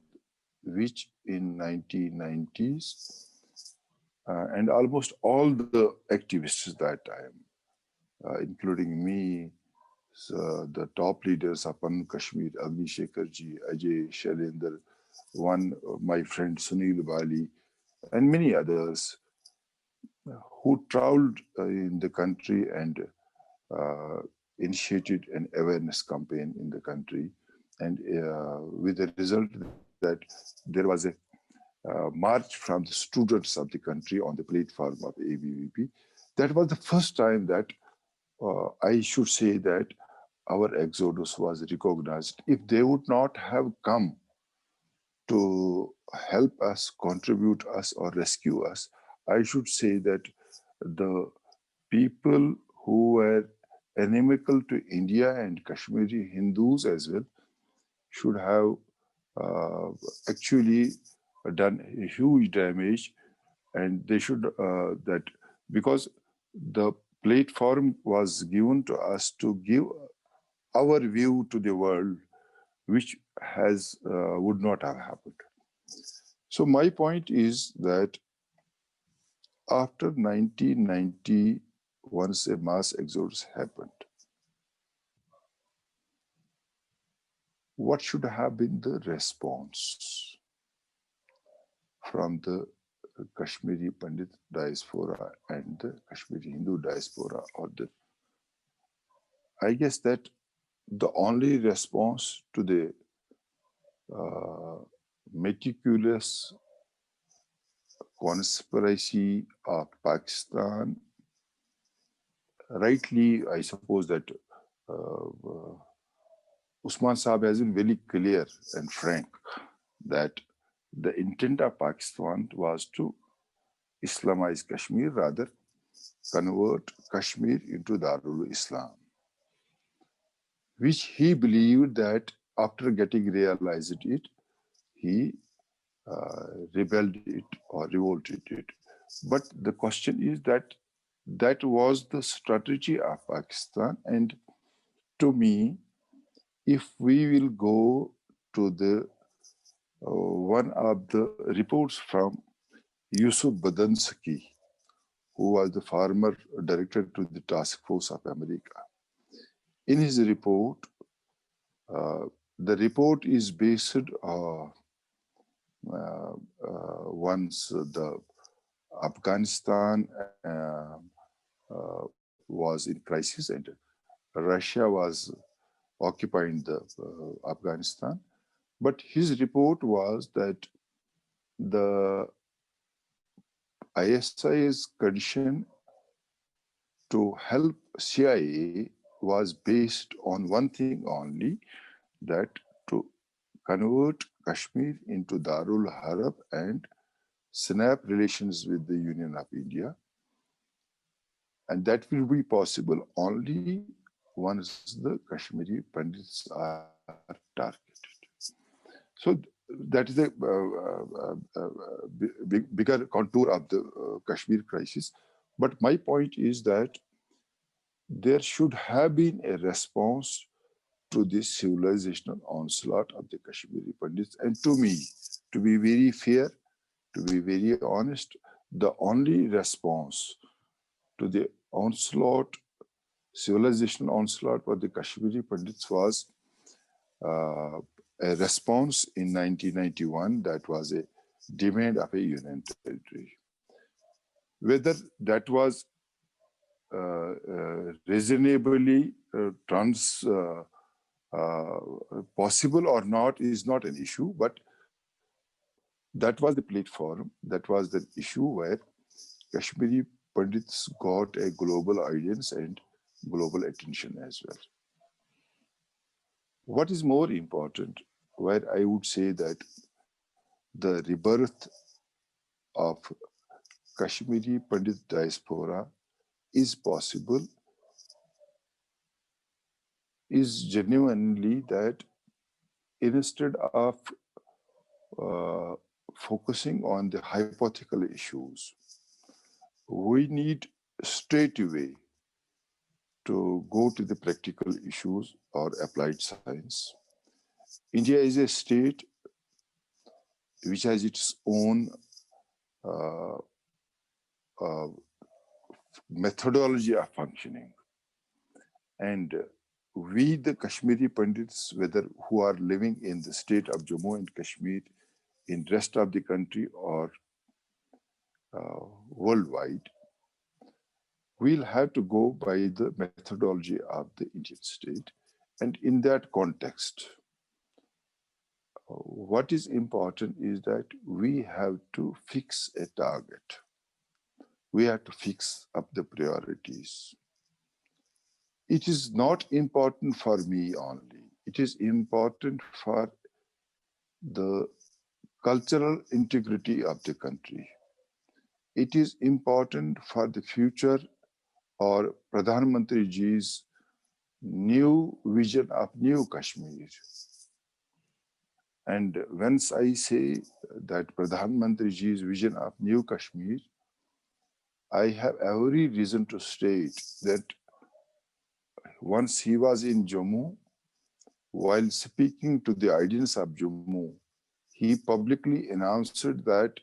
which in 1990s, and almost all the activists at that time, including me, so the top leaders of Kashmir, Agni Shekharji, Ajay, Surinder, my friend Sunil Bali, and many others who traveled in the country and initiated an awareness campaign in the country. And with the result that there was a march from the students of the country on the platform of ABVP. That was the first time that I should say that our exodus was recognized. If they would not have come to help us, contribute us, or rescue us, I should say that the people who were inimical to India and Kashmiri Hindus as well, should have actually done a huge damage, and they should that because the platform was given to us to give our view to the world, which has would not have happened. So my point is that after 1990, once a mass exodus happened, what should have been the response from the Kashmiri Pandit diaspora and the Kashmiri Hindu diaspora? I guess that the only response to the meticulous conspiracy of Pakistan, rightly, I suppose that Usman Saab has been very clear and frank that the intent of Pakistan was to Islamize Kashmir, rather convert Kashmir into Darul Islam, which he believed that after getting realized it, he rebelled it or revolted it. But the question is that that was the strategy of Pakistan. And to me, if we will go to the one of the reports from Yusuf Badansky, who was the former director to the Task Force of America. In his report, the report is based once the Afghanistan was in crisis and Russia was occupying the Afghanistan. But his report was that the ISI's condition to help CIA was based on one thing only, that to convert Kashmir into Darul Harb and snap relations with the Union of India. And that will be possible only once the Kashmiri Pandits are targeted. So that is the bigger contour of the Kashmir crisis. But my point is that there should have been a response to this civilizational onslaught of the Kashmiri Pandits. And to me, to be very fair, to be very honest, the only response to the onslaught, civilizational onslaught of the Kashmiri Pandits was a response in 1991 that was a demand of a union territory. Whether that was reasonably possible or not is not an issue, but that was the platform, that was the issue where Kashmiri Pandits got a global audience and global attention as well. What is more important, where I would say that the rebirth of Kashmiri Pandit diaspora is possible, is genuinely that instead of focusing on the hypothetical issues, we need straight away to go to the practical issues or applied science. India is a state which has its own methodology of functioning. And we, the Kashmiri Pandits, whether who are living in the state of Jammu and Kashmir, in rest of the country or worldwide, we'll have to go by the methodology of the Indian state. And in that context, what is important is that we have to fix a target. We have to fix up the priorities. It is not important for me only. It is important for the cultural integrity of the country. It is important for the future or Pradhan Mantri ji's new vision of new Kashmir. And once I say that Pradhan Mantriji's vision of new Kashmir, I have every reason to state that once he was in Jammu, while speaking to the audience of Jammu, he publicly announced that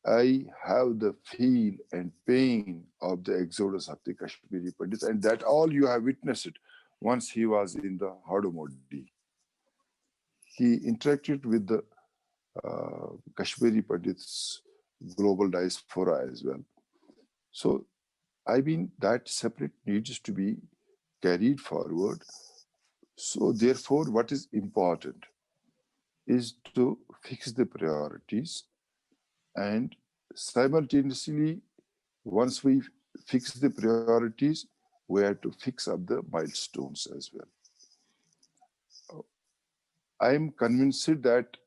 I have the feel and pain of the exodus of the Kashmiri Pandits, and that all you have witnessed once he was in the Hadomodi. He interacted with the Kashmiri Pandits global diaspora as well. So, I mean, that separate needs to be carried forward. So, therefore, what is important is to fix the priorities and simultaneously, once we fix the priorities, we have to fix up the milestones as well. I am convinced that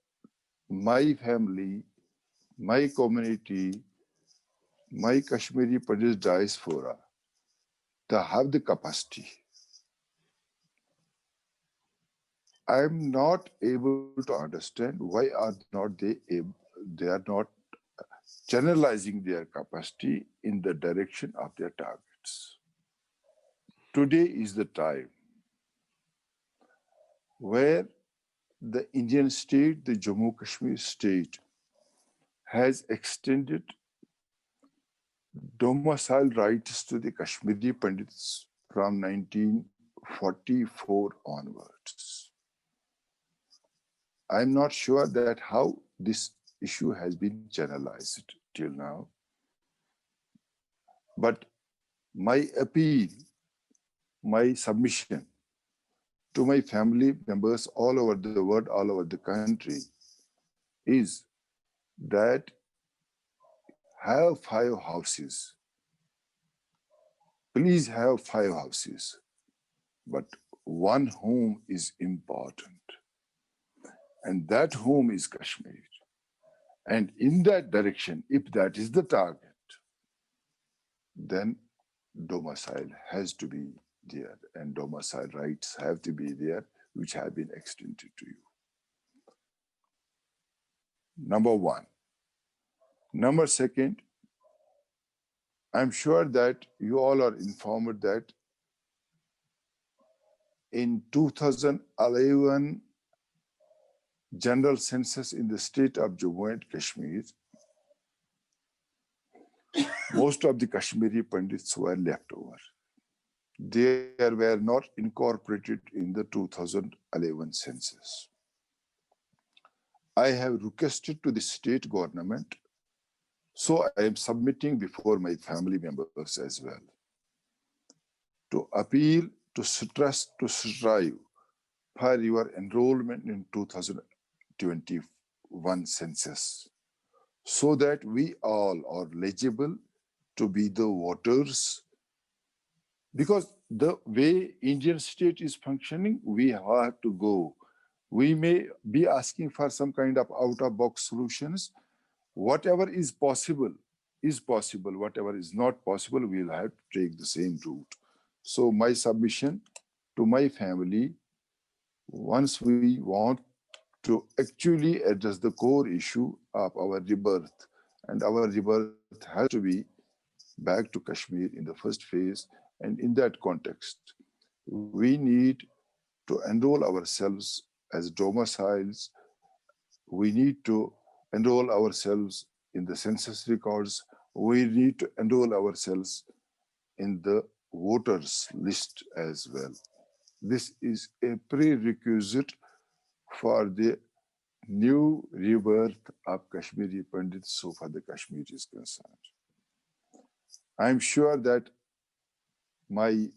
my family, my community, my Kashmiri Pandit diaspora, they have the capacity. I am not able to understand why are not they are not channelizing their capacity in the direction of their targets. Today is the time where the Indian state, the Jammu Kashmir state, has extended domicile rights to the Kashmiri Pandits from 1944 onwards. I'm not sure that how this issue has been channelized till now. But my appeal, my submission to my family members all over the world, all over the country, is that have 5 houses. Please have 5 houses, but one home is important. And that home is Kashmir. And in that direction, if that is the target, then domicile has to be there and domicile rights have to be there, which have been extended to you. Number one. Number second, I'm sure that you all are informed that in 2011 general census in the state of Jammu and Kashmir, most of the Kashmiri Pandits were left over. They were not incorporated in the 2011 census. I have requested to the state government, so I am submitting before my family members as well, to appeal, to stress, to strive for your enrollment in 2021 census, so that we all are eligible to be the voters. Because the way Indian state is functioning, we have to go. We may be asking for some kind of out-of-box solutions. Whatever is possible is possible. Whatever is not possible, we'll have to take the same route. So my submission to my family, once we want to actually address the core issue of our rebirth, and our rebirth has to be back to Kashmir in the first phase, and in that context, we need to enroll ourselves as domiciles. We need to enroll ourselves in the census records. We need to enroll ourselves in the voters list as well. This is a prerequisite for the new rebirth of Kashmiri Pandits, so far the Kashmir is concerned. I'm sure that my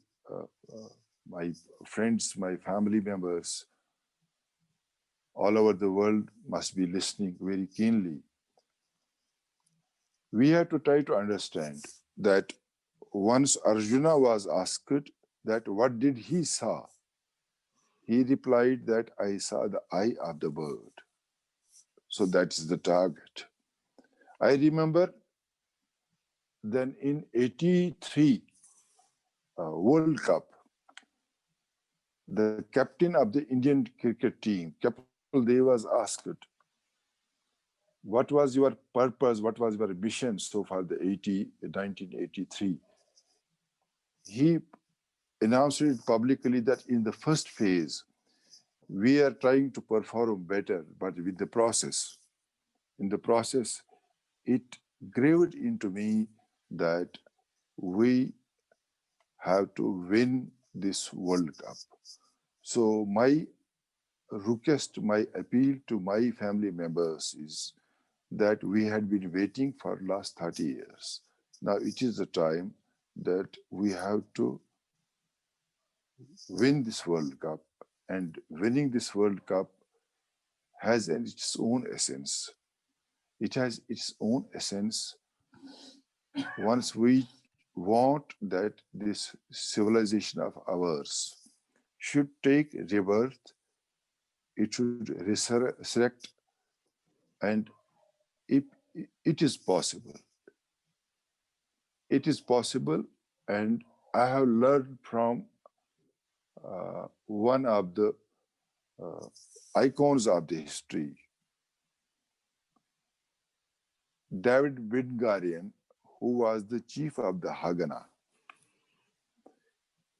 friends, my family members all over the world must be listening very keenly. We have to try to understand that once Arjuna was asked that what did he saw, he replied that I saw the eye of the bird. So that is the target. I remember then in '83 World Cup, the captain of the Indian cricket team, Kapil Dev, was asked, what was your purpose? What was your mission so far, the 1983? He announced it publicly that in the first phase, we are trying to perform better, but with the process. In the process, it graved into me that we have to win this World Cup. So my request, my appeal to my family members is that we had been waiting for last 30 years. Now it is the time that we have to win this World Cup, and winning this World Cup has its own essence. It has its own essence once we want that this civilization of ours should take rebirth, it should resurrect, and if it is possible. It is possible, and I have learned from one of the icons of the history, David Ben-Gurion, who was the chief of the Haganah.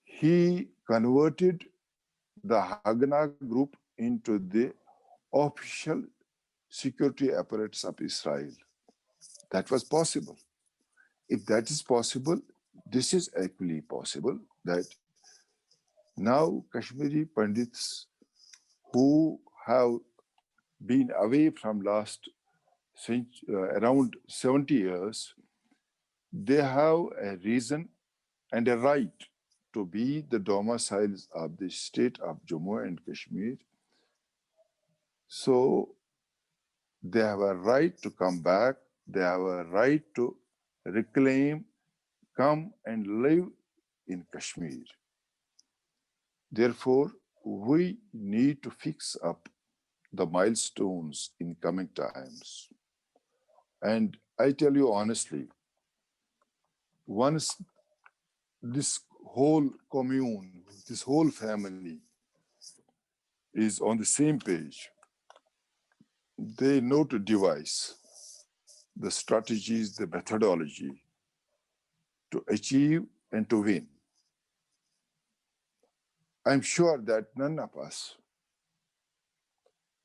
He converted the Haganah group into the official security apparatus of Israel. That was possible. If that is possible, this is equally possible that now Kashmiri Pandits who have been away from last around 70 years, they have a reason and a right to be the domiciles of the state of Jammu and Kashmir. So they have a right to come back. They have a right to reclaim, come and live in Kashmir. Therefore, we need to fix up the milestones in coming times. And I tell you honestly, once this whole commune, this whole family is on the same page, they know to devise the strategies, the methodology to achieve and to win. I'm sure that none of us,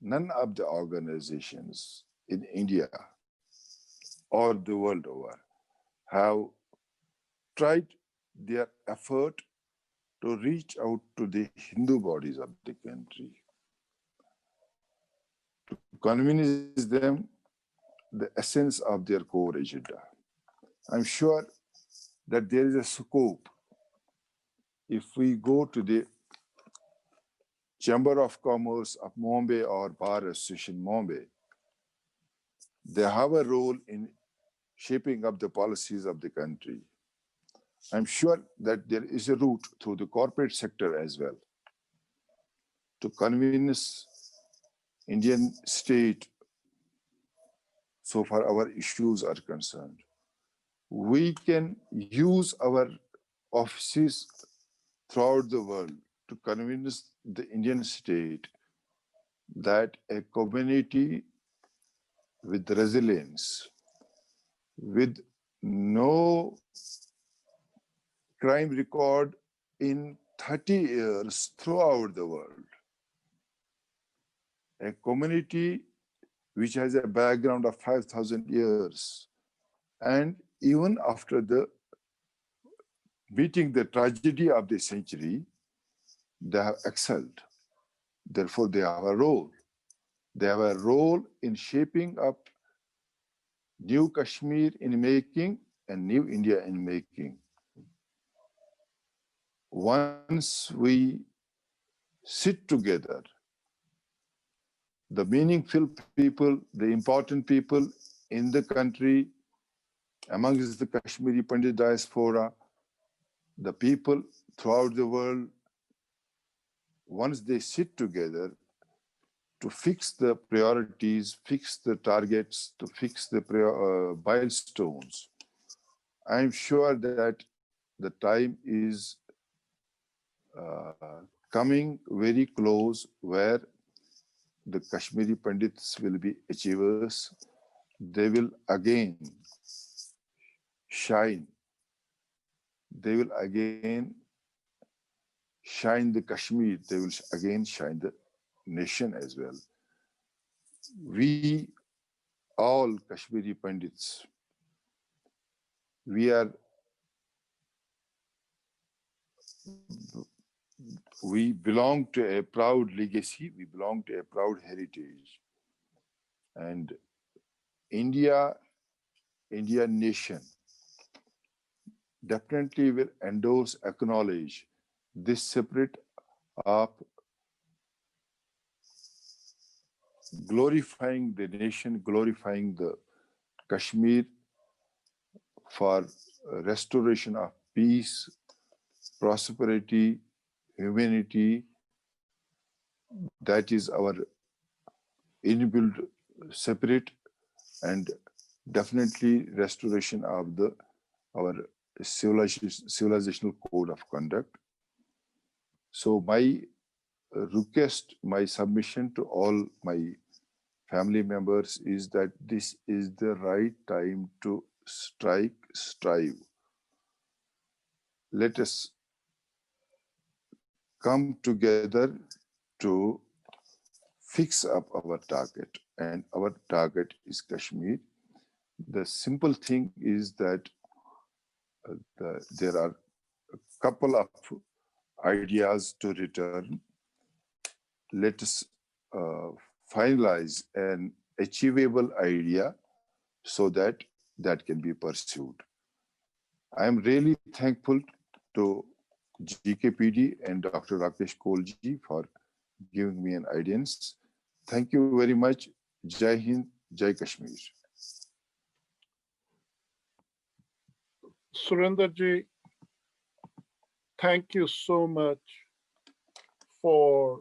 none of the organizations in India or the world over have tried their effort to reach out to the Hindu bodies of the country, to convince them the essence of their core agenda. I'm sure that there is a scope if we go to the Chamber of Commerce of Mumbai or Bar Association Mumbai, they have a role in shaping up the policies of the country. I'm sure that there is a route through the corporate sector as well to convince Indian state so far our issues are concerned. We can use our offices throughout the world to convince the Indian state that a community with resilience, with no crime record in 30 years throughout the world, a community which has a background of 5,000 years, and even after the meeting the tragedy of the century, they have excelled. Therefore, they have a role. They have a role in shaping up new Kashmir in making and new India in making. Once we sit together, the meaningful people, the important people in the country, amongst the Kashmiri Pandit diaspora, the people throughout the world, once they sit together to fix the priorities, fix the targets, to fix the milestones, I'm sure that the time is coming very close where the Kashmiri Pandits will be achievers. They will again shine. They will again shine the Kashmir. They will again shine the nation as well. We all Kashmiri Pandits, we belong to a proud legacy. We belong to a proud heritage. And Indian nation definitely will endorse, acknowledge this spirit of glorifying the nation, glorifying the Kashmir for restoration of peace, prosperity, humanity. That is our inbuilt spirit, and definitely restoration of our civilizational code of conduct. So my request, my submission to all my family members is that this is the right time to strive. Let us come together to fix up our target, and our target is Kashmir. The simple thing is that there are a couple of ideas to return. Let us finalize an achievable idea so that that can be pursued. I am really thankful to GKPD and Dr. Rakesh Kaul ji for giving me an audience. Thank you very much. Jai Hind, Jai Kashmir. Surinder ji, thank you so much for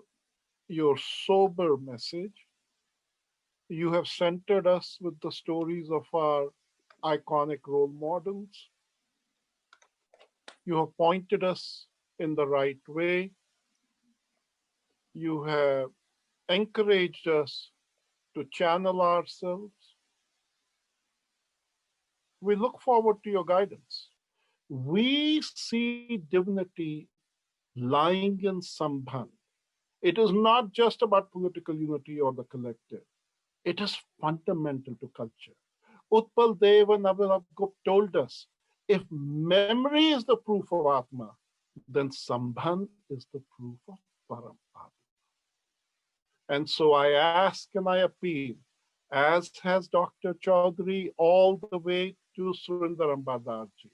your sober message. You have centered us with the stories of our iconic role models. You have pointed us in the right way. You have encouraged us to channel ourselves. We look forward to your guidance. We see divinity lying in Sambandh. It is not just about political unity or the collective. It is fundamental to culture. Utpal Dev and Abhinav Gupta told us, if memory is the proof of Atma, then Sambandh is the proof of Param Atma. And so I ask and I appeal, as has Dr. Chowdhury all the way to Surinder Ambardar ji,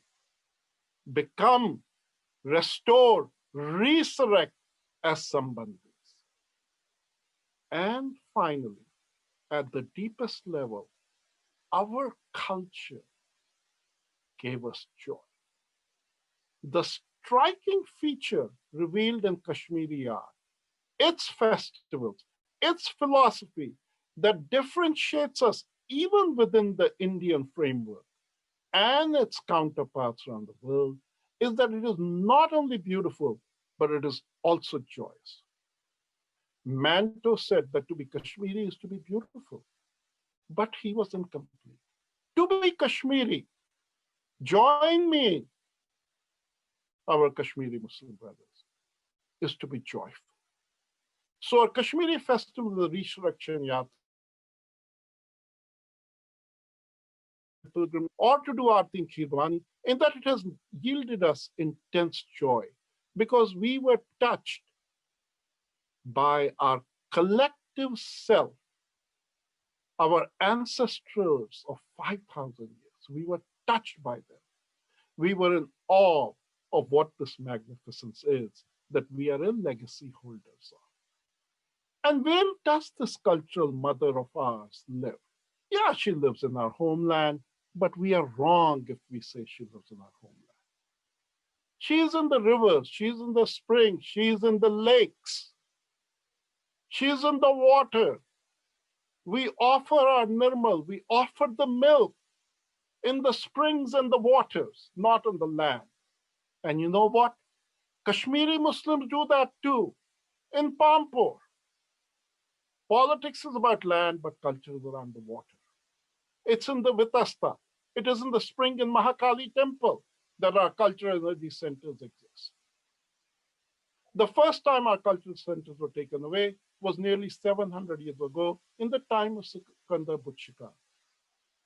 become, restore, resurrect as Sambandhis. And finally, at the deepest level, our culture gave us joy. The striking feature revealed in Kashmiri art, its festivals, its philosophy that differentiates us even within the Indian framework and its counterparts around the world, is that it is not only beautiful, but it is also joyous. Mattoo said that to be Kashmiri is to be beautiful, but he was incomplete. To be Kashmiri, join me, our Kashmiri Muslim brothers, is to be joyful. So our Kashmiri festival, the Resurrection Yatra, pilgrim, or to do Aarti in Khirwani, in that it has yielded us intense joy because we were touched by our collective self, our ancestors of 5,000 years. We were touched by them. We were in awe of what this magnificence is that we are in legacy holders of. And where does this cultural mother of ours live? Yeah, she lives in our homeland, but we are wrong if we say she lives in our homeland. She is in the rivers, she's in the springs, she's in the lakes, she's in the water. We offer our nirmal, we offer the milk in the springs and the waters, not on the land. And you know what? Kashmiri Muslims do that too. In Pampur, politics is about land, but culture is around the water. It's in the Vitasta. It is in the spring in Mahakali temple that our cultural energy centers exist. The first time our cultural centers were taken away was nearly 700 years ago in the time of Sikandar Butchika.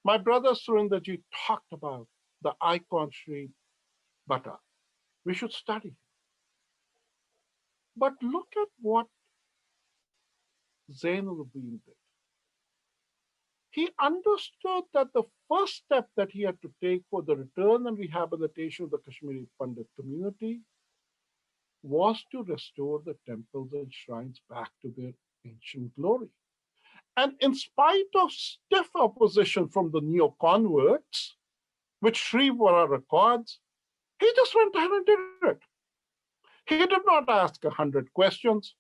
My brother Surinder talked about the icon Sri Bharat. We should study him. But look at what Zainuddin did. He understood that the first step that he had to take for the return and rehabilitation of the Kashmiri Pandit community was to restore the temples and shrines back to their ancient glory. And in spite of stiff opposition from the neo-converts, which Srivara records, he just went ahead and did it. He did not ask 100 questions,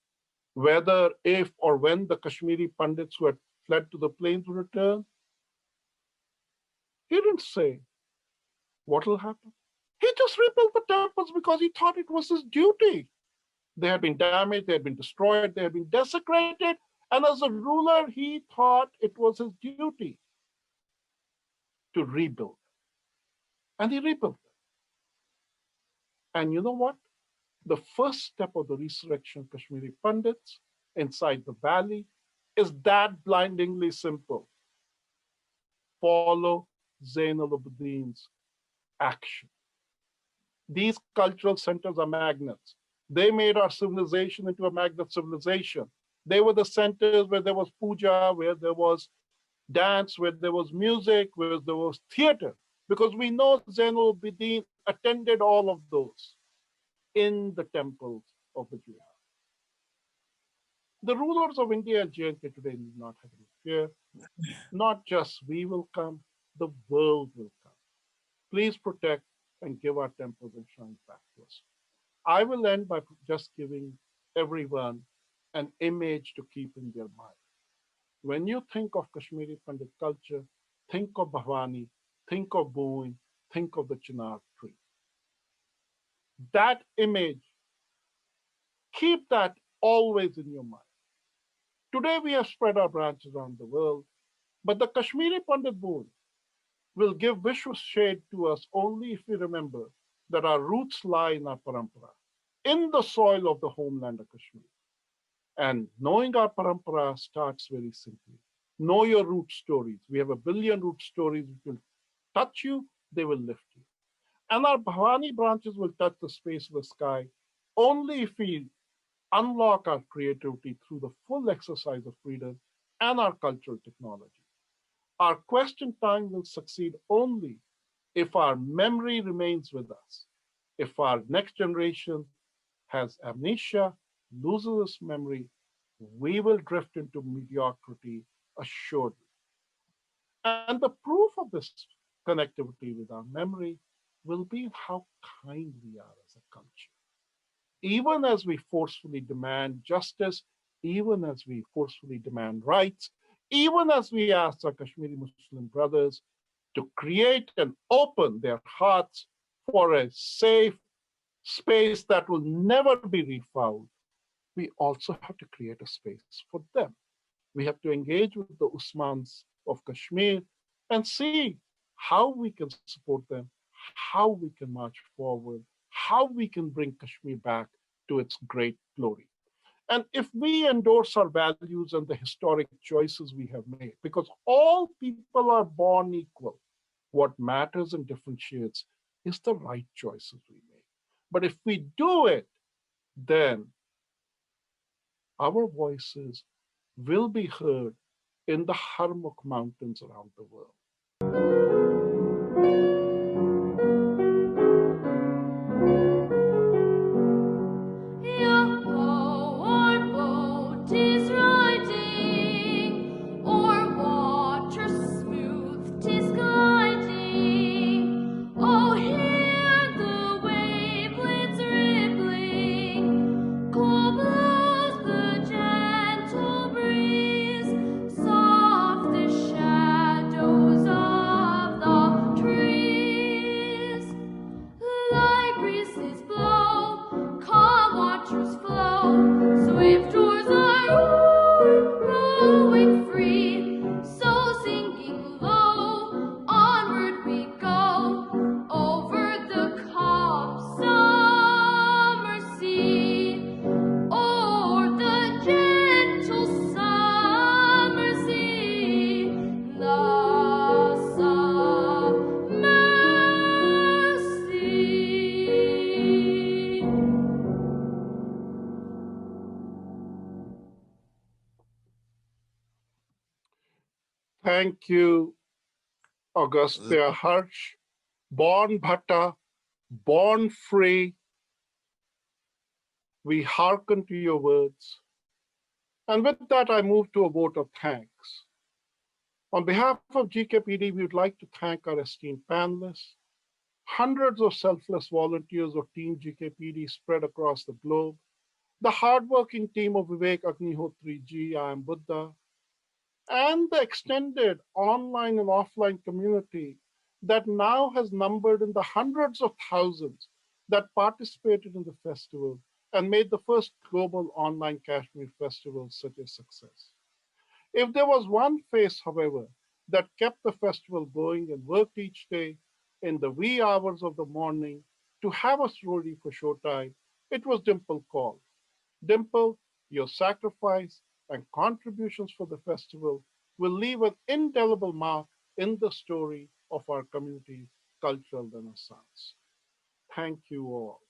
whether, if, or when the Kashmiri Pandits who had fled to the plains would return. He didn't say what will happen. He just rebuilt the temples because he thought it was his duty. They had been damaged, they had been destroyed, they had been desecrated, and as a ruler, he thought it was his duty to rebuild. And he rebuilt them. And you know what? The first step of the resurrection of Kashmiri Pandits inside the valley is that blindingly simple. Follow Zainul Abidin's action. These cultural centers are magnets. They made our civilization into a magnet civilization. They were the centers where there was puja, where there was dance, where there was music, where there was theater. Because we know Zainul Abidin attended all of those in the temples of the Jihad. The rulers of India and J&K today need not have any fear. Not just we will come, the world will come. Please protect and give our temples and shrines back to us. I will end by just giving everyone an image to keep in their mind. When you think of Kashmiri Pandit culture, think of Bhavani, think of booing, think of the chinar tree. That image, keep that always in your mind. Today we have spread our branches around the world, but the Kashmiri Pandit boon will give Vishwa shade to us only if we remember that our roots lie in our parampara, in the soil of the homeland of Kashmir. And knowing our parampara starts very simply. Know your root stories. We have 1 billion root stories which will touch you, they will lift you. And our Bhavani branches will touch the space of the sky only if we unlock our creativity through the full exercise of freedom and our cultural technology. Our quest in time will succeed only if our memory remains with us. If our next generation has amnesia, loses its memory, we will drift into mediocrity assuredly. And the proof of this connectivity with our memory will be how kind we are as a culture. Even as we forcefully demand justice, even as we forcefully demand rights, even as we ask our Kashmiri Muslim brothers to create and open their hearts for a safe space that will never be refouled, we also have to create a space for them. We have to engage with the Usmans of Kashmir and see how we can support them, how we can march forward, how we can bring Kashmir back to its great glory. And if we endorse our values and the historic choices we have made, because all people are born equal, what matters and differentiates is the right choices we make. But if we do it, then our voices will be heard in the Harmukh mountains around the world. Soft the shadows of the trees. Thank you, Augustia Harsh, born Bhatta, born free. We hearken to your words. And with that, I move to a vote of thanks. On behalf of GKPD, we would like to thank our esteemed panelists, hundreds of selfless volunteers of Team GKPD spread across the globe, the hardworking team of Vivek Agnihotri Ji, I am Buddha, and the extended online and offline community that now has numbered in the hundreds of thousands that participated in the festival and made the first global online Kashmir festival such a success. If there was one face, however, that kept the festival going and worked each day in the wee hours of the morning to have us ready for showtime, it was Dimple Kaul. Dimple, your sacrifice and contributions for the festival will leave an indelible mark in the story of our community's cultural renaissance. Thank you all.